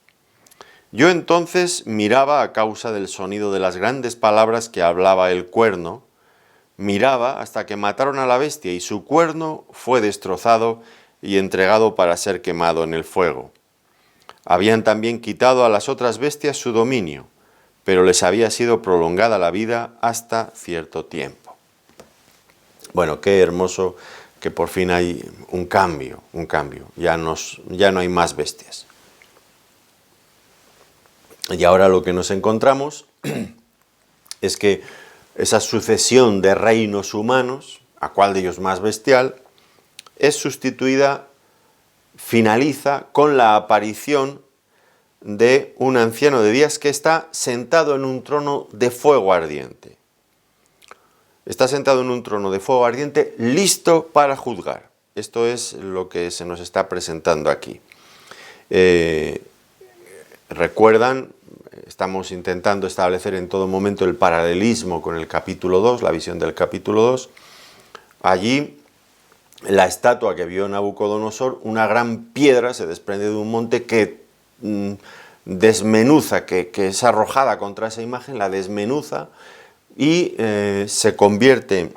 Yo entonces miraba a causa del sonido de las grandes palabras que hablaba el cuerno, miraba hasta que mataron a la bestia, y su cuerno fue destrozado y entregado para ser quemado en el fuego. Habían también quitado a las otras bestias su dominio, pero les había sido prolongada la vida hasta cierto tiempo. Bueno, qué hermoso que por fin hay un cambio, ya no hay más bestias. Y ahora lo que nos encontramos es que esa sucesión de reinos humanos, a cuál de ellos más bestial, es sustituida, finaliza con la aparición de un anciano de días que está sentado en un trono de fuego ardiente. Está sentado en un trono de fuego ardiente listo para juzgar. Esto es lo que se nos está presentando aquí. Recuerdan, estamos intentando establecer en todo momento el paralelismo con el capítulo 2, la visión del capítulo 2. Allí, la estatua que vio Nabucodonosor, una gran piedra se desprende de un monte que desmenuza, que es arrojada contra esa imagen, la desmenuza y se convierte,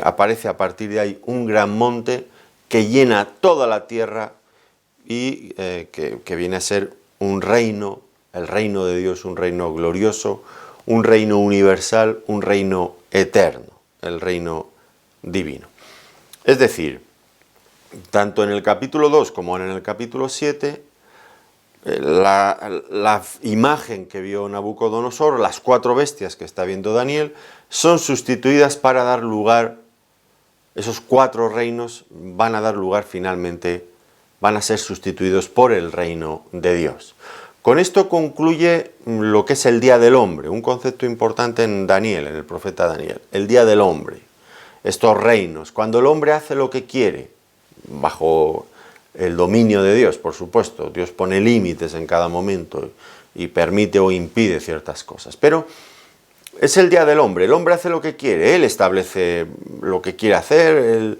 aparece a partir de ahí un gran monte que llena toda la tierra y que viene a ser un reino, el reino de Dios, un reino glorioso, un reino universal, un reino eterno, el reino divino. Es decir, tanto en el capítulo 2 como en el capítulo 7, la imagen que vio Nabucodonosor, las cuatro bestias que está viendo Daniel, son sustituidas para dar lugar, esos cuatro reinos van a dar lugar finalmente, van a ser sustituidos por el reino de Dios. Con esto concluye lo que es el Día del Hombre, un concepto importante en Daniel, en el profeta Daniel, el Día del Hombre. Estos reinos, cuando el hombre hace lo que quiere, bajo el dominio de Dios, por supuesto, Dios pone límites en cada momento y permite o impide ciertas cosas, pero es el Día del Hombre, el hombre hace lo que quiere, él establece lo que quiere hacer, él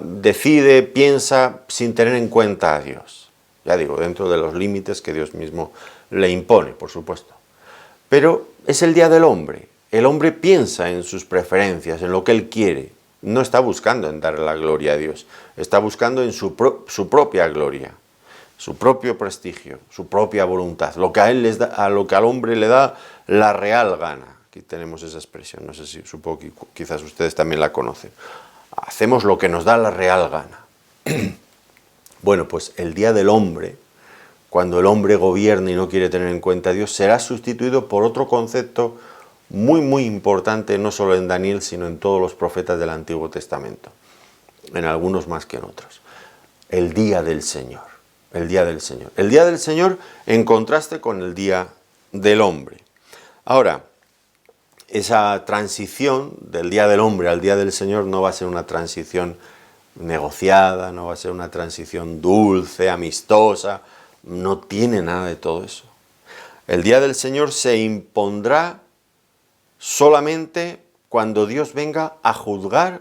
decide, piensa sin tener en cuenta a Dios. Ya digo, dentro de los límites que Dios mismo le impone, por supuesto. Pero es el día del hombre. El hombre piensa en sus preferencias, en lo que él quiere. No está buscando en darle la gloria a Dios. Está buscando en su propia gloria, su propio prestigio, su propia voluntad. Lo que a él lo que al hombre le da la real gana. Aquí tenemos esa expresión. No sé si, supongo que quizás ustedes también la conocen. Hacemos lo que nos da la real gana. Bueno, pues el día del hombre, cuando el hombre gobierna y no quiere tener en cuenta a Dios, será sustituido por otro concepto muy, muy importante, no solo en Daniel, sino en todos los profetas del Antiguo Testamento, en algunos más que en otros. El día del Señor, el día del Señor. El día del Señor en contraste con el día del hombre. Ahora, esa transición del día del hombre al día del Señor no va a ser una transición negociada, no va a ser una transición dulce, amistosa, no tiene nada de todo eso. El día del Señor se impondrá solamente cuando Dios venga a juzgar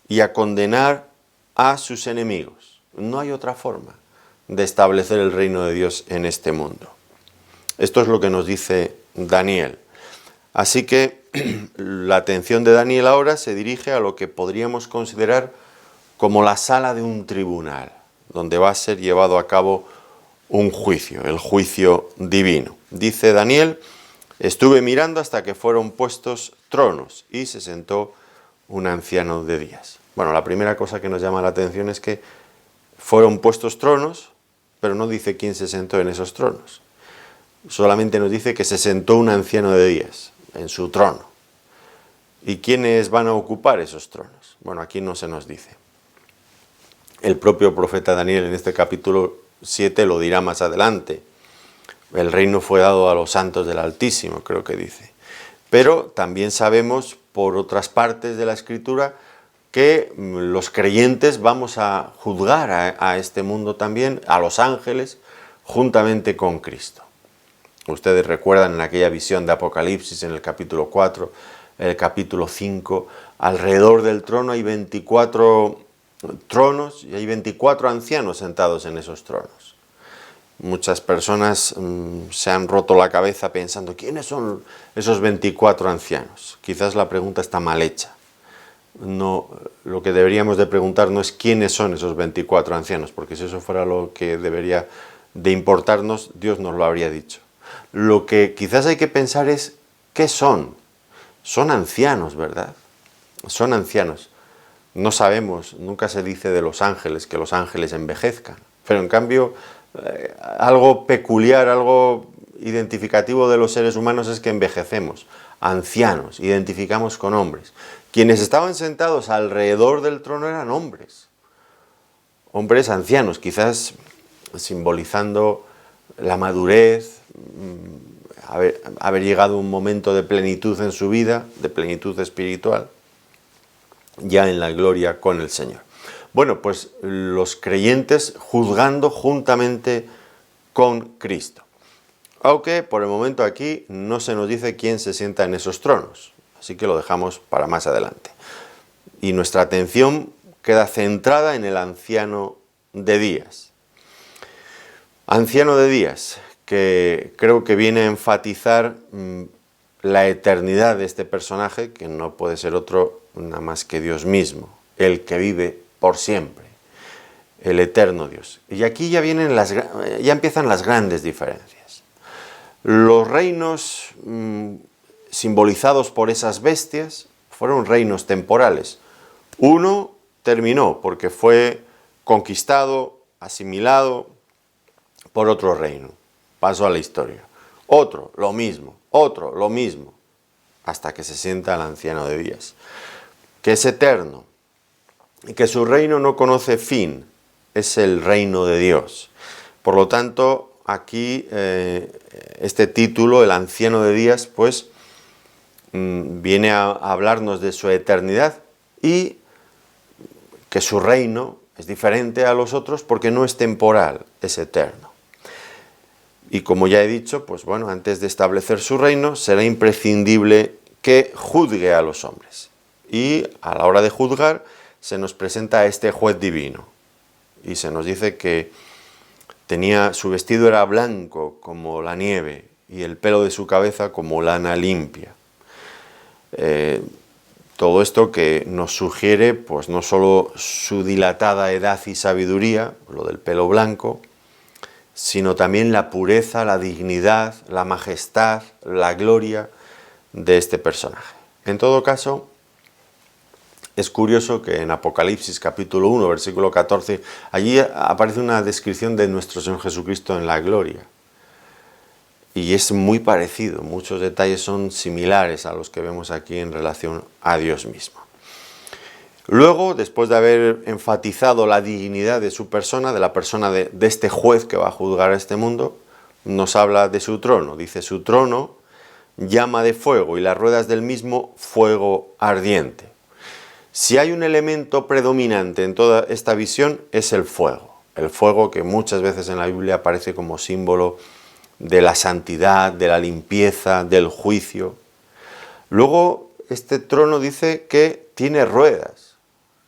y a condenar a sus enemigos. No hay otra forma de establecer el reino de Dios en este mundo. Esto es lo que nos dice Daniel. Así que la atención de Daniel ahora se dirige a lo que podríamos considerar como la sala de un tribunal, donde va a ser llevado a cabo un juicio, el juicio divino. Dice Daniel: estuve mirando hasta que fueron puestos tronos y se sentó un anciano de días. Bueno, la primera cosa que nos llama la atención es que fueron puestos tronos, pero no dice quién se sentó en esos tronos. Solamente nos dice que se sentó un anciano de días en su trono. ¿Y quiénes van a ocupar esos tronos? Bueno, aquí no se nos dice. El propio profeta Daniel en este capítulo 7 lo dirá más adelante. El reino fue dado a los santos del Altísimo, creo que dice. Pero también sabemos por otras partes de la Escritura que los creyentes vamos a juzgar a este mundo también, a los ángeles, juntamente con Cristo. Ustedes recuerdan en aquella visión de Apocalipsis, en el capítulo 4, el capítulo 5, alrededor del trono hay 24 tronos y hay 24 ancianos sentados en esos tronos. Muchas personas se han roto la cabeza pensando, ¿quiénes son esos 24 ancianos? Quizás la pregunta está mal hecha. No, lo que deberíamos de preguntar no es quiénes son esos 24 ancianos, porque si eso fuera lo que debería de importarnos, Dios nos lo habría dicho. Lo que quizás hay que pensar es, ¿qué son? Son ancianos, ¿verdad? Son ancianos. No sabemos, nunca se dice de los ángeles que los ángeles envejezcan, pero en cambio algo peculiar, algo identificativo de los seres humanos es que envejecemos. Ancianos, identificamos con hombres. Quienes estaban sentados alrededor del trono eran hombres. Hombres ancianos, quizás simbolizando la madurez, haber llegado a un momento de plenitud en su vida, de plenitud espiritual, ya en la gloria con el Señor. Bueno, pues los creyentes juzgando juntamente con Cristo. Aunque por el momento aquí no se nos dice quién se sienta en esos tronos, así que lo dejamos para más adelante. Y nuestra atención queda centrada en el anciano de días. Anciano de días, que creo que viene a enfatizar la eternidad de este personaje, que no puede ser otro nada más que Dios mismo, el que vive por siempre, el eterno Dios. Y aquí ya empiezan las grandes diferencias. Los reinos simbolizados por esas bestias fueron reinos temporales. Uno terminó porque fue conquistado, asimilado por otro reino. Pasó a la historia. Otro, lo mismo. Otro, lo mismo. Hasta que se sienta el anciano de días, que es eterno y que su reino no conoce fin. Es el reino de Dios. Por lo tanto, aquí este título, el anciano de días, pues viene a hablarnos de su eternidad y que su reino es diferente a los otros porque no es temporal, es eterno. Y como ya he dicho, pues bueno, antes de establecer su reino, será imprescindible que juzgue a los hombres. Y a la hora de juzgar, se nos presenta a este juez divino y se nos dice que su vestido era blanco como la nieve y el pelo de su cabeza como lana limpia. Todo esto que nos sugiere pues no solo su dilatada edad y sabiduría, lo del pelo blanco, sino también la pureza, la dignidad, la majestad, la gloria de este personaje. En todo caso, es curioso que en Apocalipsis capítulo 1, versículo 14, allí aparece una descripción de nuestro Señor Jesucristo en la gloria. Y es muy parecido, muchos detalles son similares a los que vemos aquí en relación a Dios mismo. Luego, después de haber enfatizado la dignidad de su persona, de la persona de este juez que va a juzgar a este mundo, nos habla de su trono. Dice, su trono, llama de fuego y las ruedas del mismo, fuego ardiente. Si hay un elemento predominante en toda esta visión es el fuego que muchas veces en la Biblia aparece como símbolo de la santidad, de la limpieza, del juicio. Luego este trono dice que tiene ruedas,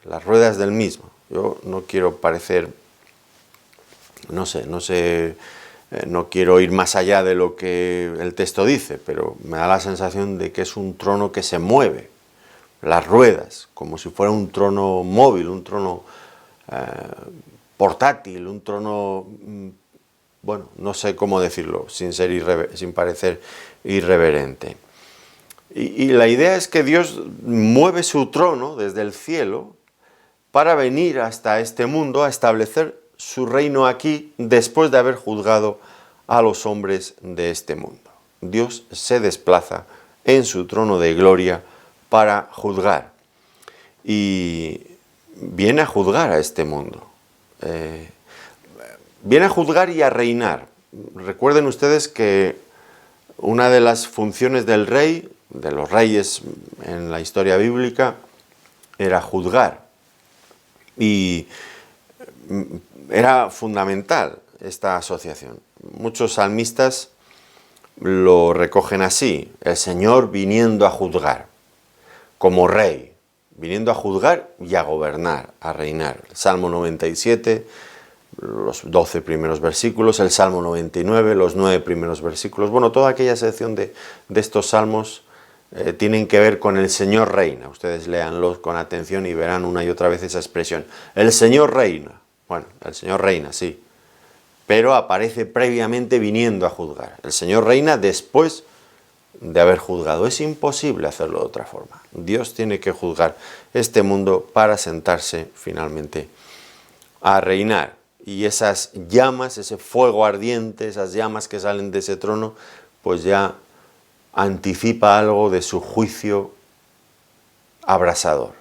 las ruedas del mismo. Yo no quiero parecer, no quiero ir más allá de lo que el texto dice, pero me da la sensación de que es un trono que se mueve. Las ruedas, como si fuera un trono móvil, un trono portátil, un trono, bueno, no sé cómo decirlo, sin parecer irreverente. Y la idea es que Dios mueve su trono desde el cielo para venir hasta este mundo a establecer su reino aquí después de haber juzgado a los hombres de este mundo. Dios se desplaza en su trono de gloria para juzgar y viene a juzgar a este mundo, viene a juzgar y a reinar. Recuerden ustedes que una de las funciones del rey, de los reyes en la historia bíblica, era juzgar y era fundamental esta asociación. Muchos salmistas lo recogen así, el Señor viniendo a juzgar, como rey, viniendo a juzgar y a gobernar, a reinar. El Salmo 97, los 12 primeros versículos, el Salmo 99, los 9 primeros versículos. Bueno, toda aquella sección de estos salmos tienen que ver con el Señor reina. Ustedes léanlos con atención y verán una y otra vez esa expresión. El Señor reina. Bueno, el Señor reina, sí, pero aparece previamente viniendo a juzgar. El Señor reina después de haber juzgado. Es imposible hacerlo de otra forma. Dios tiene que juzgar este mundo para sentarse finalmente a reinar. Y esas llamas, ese fuego ardiente, esas llamas que salen de ese trono, pues ya anticipa algo de su juicio abrasador.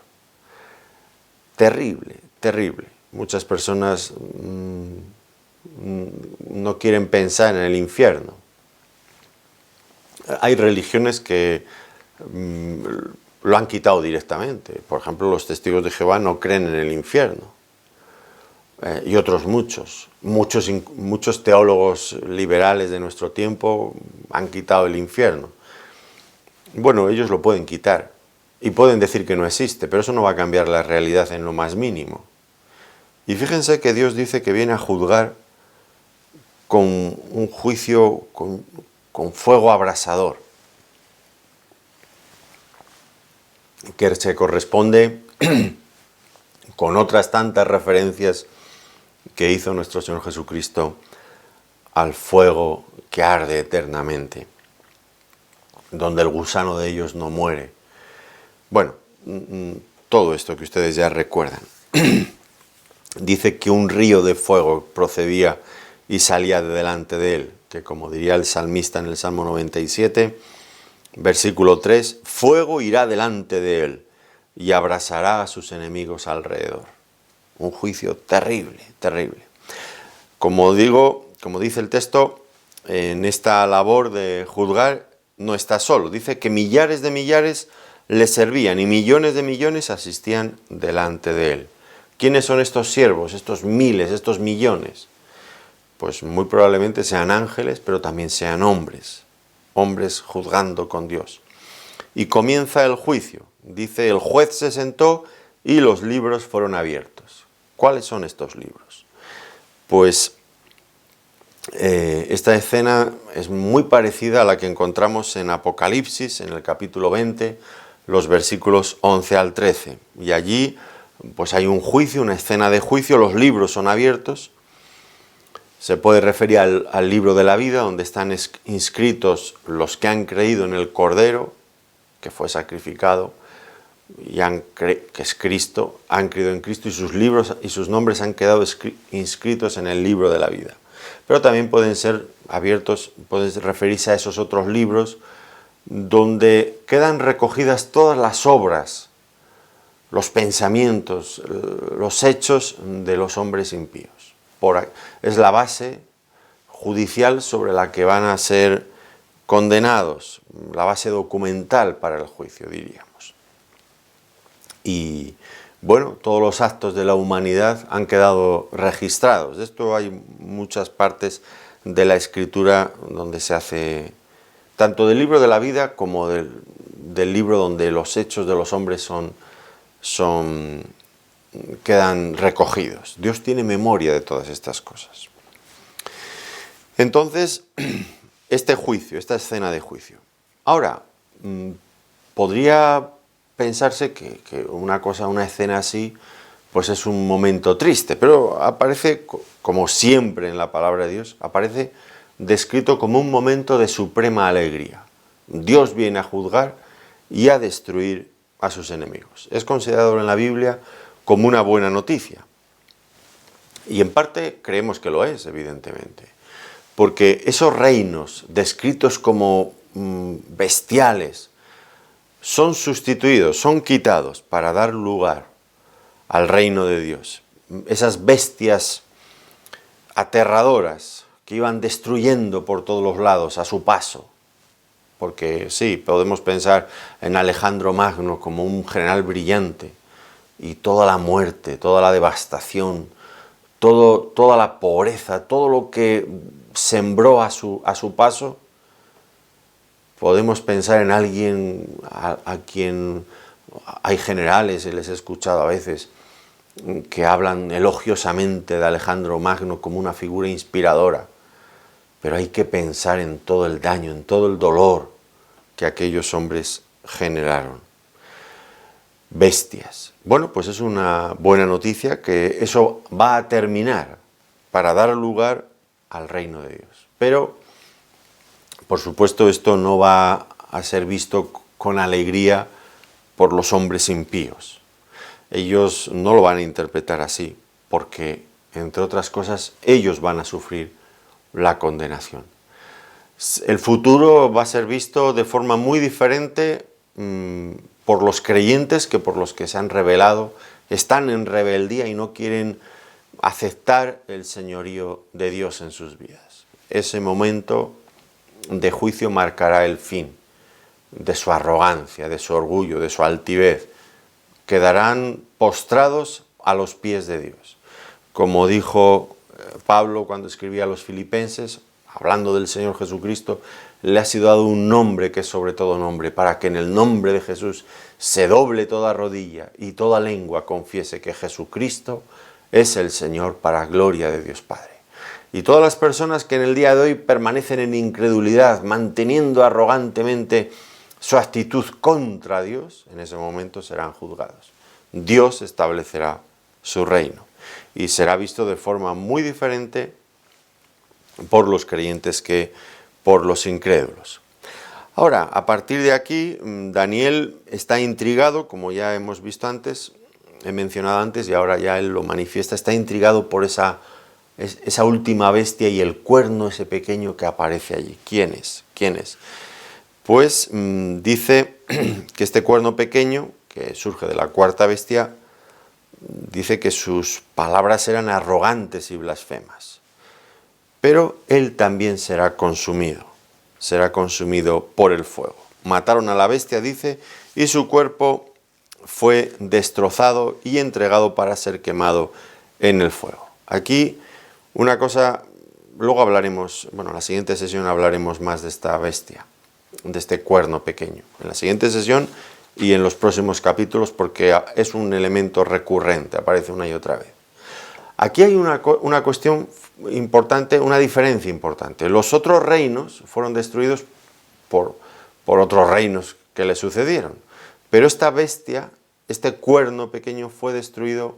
Terrible, terrible. Muchas personas no quieren pensar en el infierno. Hay religiones que lo han quitado directamente. Por ejemplo, los testigos de Jehová no creen en el infierno. Y otros muchos teólogos liberales de nuestro tiempo han quitado el infierno. Bueno, ellos lo pueden quitar y pueden decir que no existe, pero eso no va a cambiar la realidad en lo más mínimo. Y fíjense que Dios dice que viene a juzgar con un juicio, con fuego abrasador, que se corresponde con otras tantas referencias que hizo nuestro Señor Jesucristo al fuego que arde eternamente, donde el gusano de ellos no muere. Bueno, todo esto que ustedes ya recuerdan. Dice que un río de fuego procedía y salía de delante de él, que como diría el salmista en el Salmo 97, versículo 3, fuego irá delante de él y abrasará a sus enemigos alrededor. Un juicio terrible, terrible. Como dice el texto, en esta labor de juzgar no está solo. Dice que millares de millares le servían y millones de millones asistían delante de él. ¿Quiénes son estos siervos, estos miles, estos millones? Pues muy probablemente sean ángeles, pero también sean hombres juzgando con Dios. Y comienza el juicio. Dice, el juez se sentó y los libros fueron abiertos. ¿Cuáles son estos libros? Pues esta escena es muy parecida a la que encontramos en Apocalipsis, en el capítulo 20, los versículos 11 al 13. Y allí pues hay un juicio, una escena de juicio, los libros son abiertos. Se puede referir al libro de la vida, donde están inscritos los que han creído en el Cordero, que fue sacrificado, y que es Cristo, han creído en Cristo, y sus libros y sus nombres han quedado inscritos en el libro de la vida. Pero también pueden ser abiertos, pueden referirse a esos otros libros donde quedan recogidas todas las obras, los pensamientos, los hechos de los hombres impíos. Es la base judicial sobre la que van a ser condenados, la base documental para el juicio, diríamos. Y bueno, todos los actos de la humanidad han quedado registrados. De esto hay muchas partes de la Escritura donde se hace, tanto del libro de la vida como del libro donde los hechos de los hombres quedan recogidos. Dios tiene memoria de todas estas cosas. Entonces, este juicio, esta escena de juicio. Ahora, podría pensarse que una escena así, pues es un momento triste, pero aparece, como siempre en la palabra de Dios, aparece descrito como un momento de suprema alegría. Dios viene a juzgar y a destruir a sus enemigos. Es considerado en la Biblia como una buena noticia. Y en parte creemos que lo es, evidentemente. Porque esos reinos descritos como bestiales son sustituidos, son quitados para dar lugar al reino de Dios. Esas bestias aterradoras que iban destruyendo por todos los lados a su paso. Porque sí, podemos pensar en Alejandro Magno como un general brillante, y toda la muerte, toda la devastación, toda la pobreza, todo lo que sembró a su paso. Podemos pensar en alguien a quien hay generales, y les he escuchado a veces, que hablan elogiosamente de Alejandro Magno como una figura inspiradora. Pero hay que pensar en todo el daño, en todo el dolor que aquellos hombres generaron. Bestias. Bueno, pues es una buena noticia que eso va a terminar para dar lugar al reino de Dios. Pero, por supuesto, esto no va a ser visto con alegría por los hombres impíos. Ellos no lo van a interpretar así, porque, entre otras cosas, ellos van a sufrir la condenación. El futuro va a ser visto de forma muy diferente por los creyentes que por los que se han rebelado, están en rebeldía y no quieren aceptar el señorío de Dios en sus vidas. Ese momento de juicio marcará el fin de su arrogancia, de su orgullo, de su altivez. Quedarán postrados a los pies de Dios. Como dijo Pablo cuando escribía a los Filipenses, hablando del Señor Jesucristo, le ha sido dado un nombre que es sobre todo nombre, para que en el nombre de Jesús se doble toda rodilla y toda lengua confiese que Jesucristo es el Señor, para gloria de Dios Padre. Y todas las personas que en el día de hoy permanecen en incredulidad, manteniendo arrogantemente su actitud contra Dios, en ese momento serán juzgados. Dios establecerá su reino y será visto de forma muy diferente por los creyentes que por los incrédulos. Ahora, a partir de aquí, Daniel está intrigado, como ya hemos visto antes, he mencionado antes y ahora ya él lo manifiesta, está intrigado por esa última bestia y el cuerno ese pequeño que aparece allí. ¿Quién es? ¿Quién es? Pues dice que este cuerno pequeño, que surge de la cuarta bestia, dice que sus palabras eran arrogantes y blasfemas. Pero él también será consumido por el fuego. Mataron a la bestia, dice, y su cuerpo fue destrozado y entregado para ser quemado en el fuego. Aquí una cosa, luego hablaremos, bueno, en la siguiente sesión hablaremos más de esta bestia, de este cuerno pequeño. En la siguiente sesión y en los próximos capítulos, porque es un elemento recurrente, aparece una y otra vez. Aquí hay una cuestión importante, una diferencia importante. Los otros reinos fueron destruidos por otros reinos que le sucedieron, pero esta bestia, este cuerno pequeño, fue destruido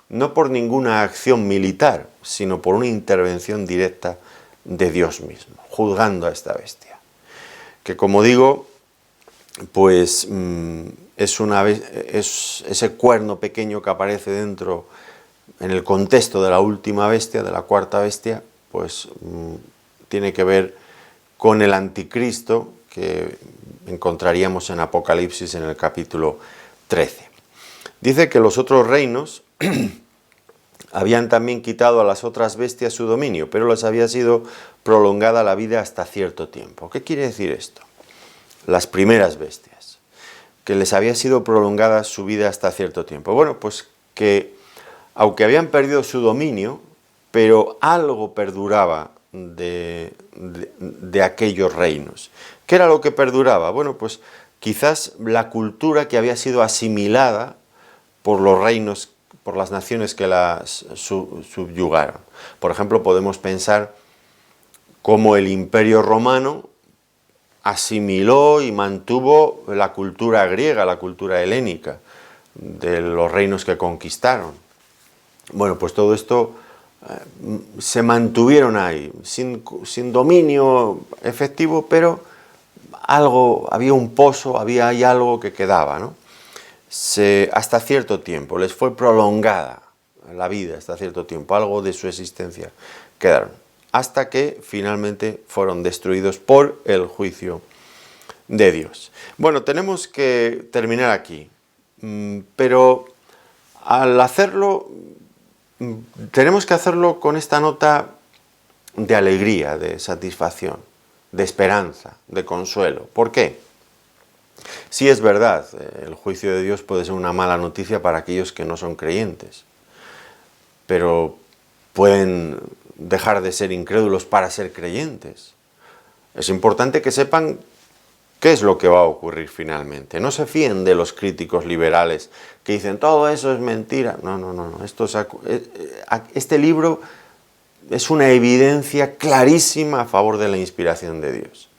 no por ninguna acción militar, sino por una intervención directa de Dios mismo, juzgando a esta bestia. Que, como digo, pues es ese cuerno pequeño que aparece dentro, en el contexto de la última bestia, de la cuarta bestia, pues tiene que ver con el anticristo que encontraríamos en Apocalipsis en el capítulo 13. Dice que los otros reinos habían también quitado a las otras bestias su dominio, pero les había sido prolongada la vida hasta cierto tiempo. ¿Qué quiere decir esto? Las primeras bestias, que les había sido prolongada su vida hasta cierto tiempo. Bueno, pues que aunque habían perdido su dominio, pero algo perduraba de aquellos reinos. ¿Qué era lo que perduraba? Bueno, pues quizás la cultura que había sido asimilada por los reinos, por las naciones que las subyugaron. Por ejemplo, podemos pensar cómo el Imperio Romano asimiló y mantuvo la cultura griega, la cultura helénica, de los reinos que conquistaron. Bueno, pues todo esto se mantuvieron ahí, sin dominio efectivo, pero había un pozo, hay algo que quedaba, ¿no? Hasta cierto tiempo, les fue prolongada la vida hasta cierto tiempo, algo de su existencia quedaron, hasta que finalmente fueron destruidos por el juicio de Dios. Bueno, tenemos que terminar aquí, pero al hacerlo, tenemos que hacerlo con esta nota de alegría, de satisfacción, de esperanza, de consuelo. ¿Por qué? Sí, es verdad, el juicio de Dios puede ser una mala noticia para aquellos que no son creyentes, pero pueden dejar de ser incrédulos para ser creyentes. Es importante que sepan qué es lo que va a ocurrir finalmente. No se fíen de los críticos liberales que dicen todo eso es mentira. No. Este libro es una evidencia clarísima a favor de la inspiración de Dios.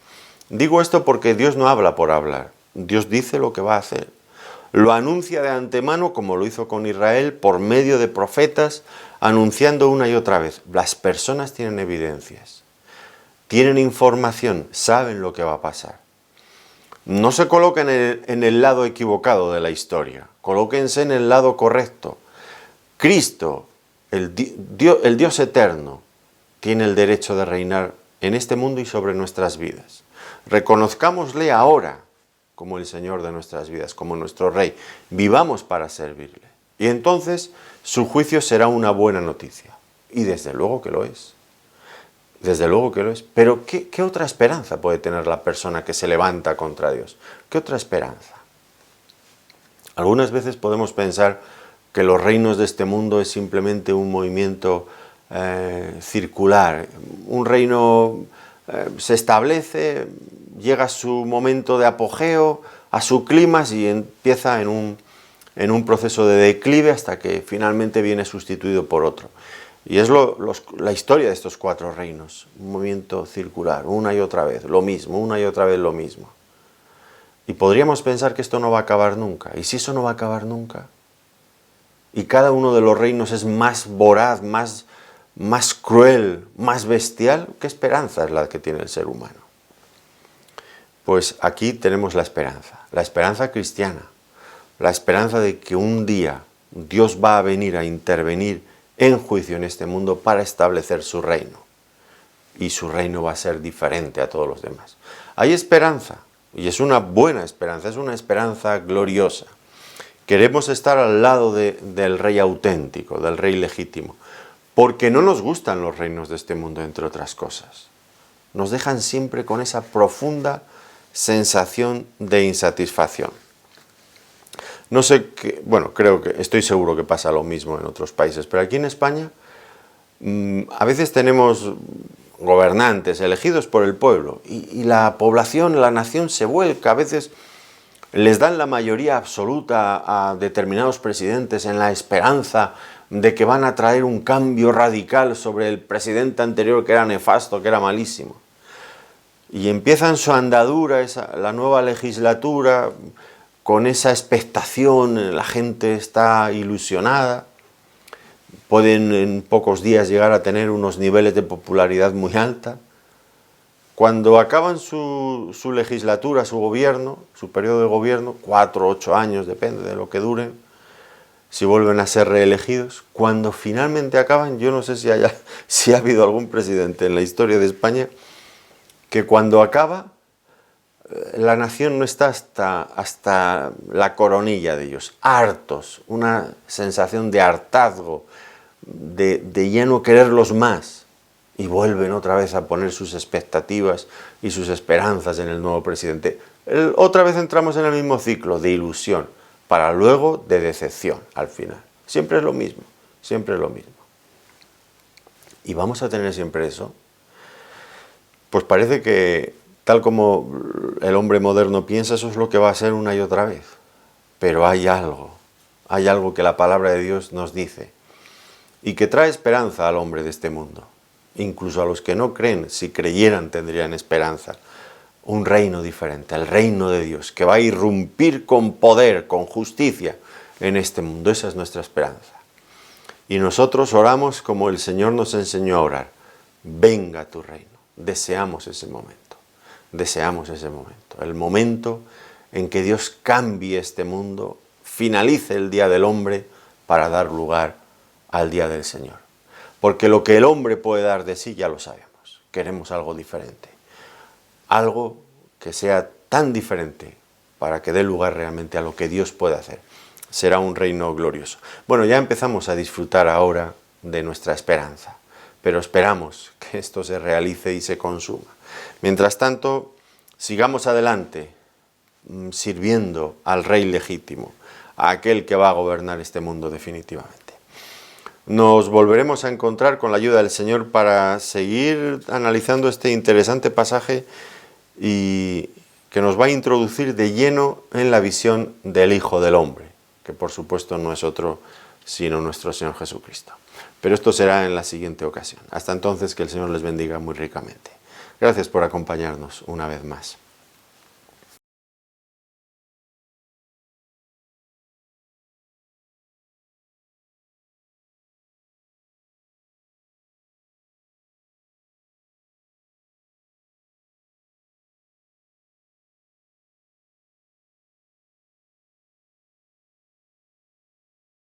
Digo esto porque Dios no habla por hablar. Dios dice lo que va a hacer. Lo anuncia de antemano, como lo hizo con Israel, por medio de profetas, anunciando una y otra vez. Las personas tienen evidencias, tienen información, saben lo que va a pasar. No se coloquen en el lado equivocado de la historia, colóquense en el lado correcto. Cristo, el Dios eterno, tiene el derecho de reinar en este mundo y sobre nuestras vidas. Reconozcámosle ahora como el Señor de nuestras vidas, como nuestro Rey. Vivamos para servirle. Y entonces su juicio será una buena noticia. Y desde luego que lo es. Desde luego que lo es. Pero ¿qué otra esperanza puede tener la persona que se levanta contra Dios? ¿Qué otra esperanza? Algunas veces podemos pensar que los reinos de este mundo es simplemente un movimiento circular. Un reino se establece, llega a su momento de apogeo, a su clímax y empieza en un proceso de declive hasta que finalmente viene sustituido por otro. Y es la historia de estos cuatro reinos, un movimiento circular, una y otra vez, lo mismo, una y otra vez lo mismo. Y podríamos pensar que esto no va a acabar nunca. ¿Y si eso no va a acabar nunca? Y cada uno de los reinos es más voraz, más cruel, más bestial. ¿Qué esperanza es la que tiene el ser humano? Pues aquí tenemos la esperanza cristiana, la esperanza de que un día Dios va a venir a intervenir en juicio en este mundo para establecer su reino. Y su reino va a ser diferente a todos los demás. Hay esperanza, y es una buena esperanza, es una esperanza gloriosa. Queremos estar al lado del rey auténtico, del rey legítimo, porque no nos gustan los reinos de este mundo, entre otras cosas. Nos dejan siempre con esa profunda sensación de insatisfacción. No sé qué, bueno, estoy seguro que pasa lo mismo en otros países, pero aquí en España a veces tenemos gobernantes elegidos por el pueblo y la población, la nación se vuelca a veces les dan la mayoría absoluta a determinados presidentes en la esperanza de que van a traer un cambio radical sobre el presidente anterior que era nefasto, que era malísimo. Y empiezan su andadura, la nueva legislatura, con esa expectación, la gente está ilusionada, pueden en pocos días llegar a tener unos niveles de popularidad muy alta. Cuando acaban su legislatura, su gobierno, su periodo de gobierno, 4 o 8 años, depende de lo que duren, si vuelven a ser reelegidos, cuando finalmente acaban, yo no sé si ha habido algún presidente en la historia de España que cuando acaba, la nación no está hasta la coronilla de ellos, hartos, una sensación de hartazgo, de ya no quererlos más, y vuelven otra vez a poner sus expectativas y sus esperanzas en el nuevo presidente. Otra vez entramos en el mismo ciclo de ilusión, para luego de decepción al final. Siempre es lo mismo, siempre es lo mismo. ¿Y vamos a tener siempre eso? Pues parece que, tal como el hombre moderno piensa, eso es lo que va a ser una y otra vez. Pero hay algo que la palabra de Dios nos dice y que trae esperanza al hombre de este mundo. Incluso a los que no creen, si creyeran tendrían esperanza. Un reino diferente, el reino de Dios, que va a irrumpir con poder, con justicia en este mundo. Esa es nuestra esperanza. Y nosotros oramos como el Señor nos enseñó a orar. Venga tu reino. Deseamos ese momento. Deseamos ese momento. El momento en que Dios cambie este mundo, finalice el día del hombre para dar lugar al día del Señor. Porque lo que el hombre puede dar de sí ya lo sabemos. Queremos algo diferente. Algo que sea tan diferente para que dé lugar realmente a lo que Dios puede hacer. Será un reino glorioso. Bueno, ya empezamos a disfrutar ahora de nuestra esperanza, pero esperamos que esto se realice y se consuma. Mientras tanto, sigamos adelante sirviendo al Rey legítimo, a aquel que va a gobernar este mundo definitivamente. Nos volveremos a encontrar con la ayuda del Señor para seguir analizando este interesante pasaje y que nos va a introducir de lleno en la visión del Hijo del Hombre, que por supuesto no es otro sino nuestro Señor Jesucristo. Pero esto será en la siguiente ocasión. Hasta entonces, que el Señor les bendiga muy ricamente. Gracias por acompañarnos una vez más.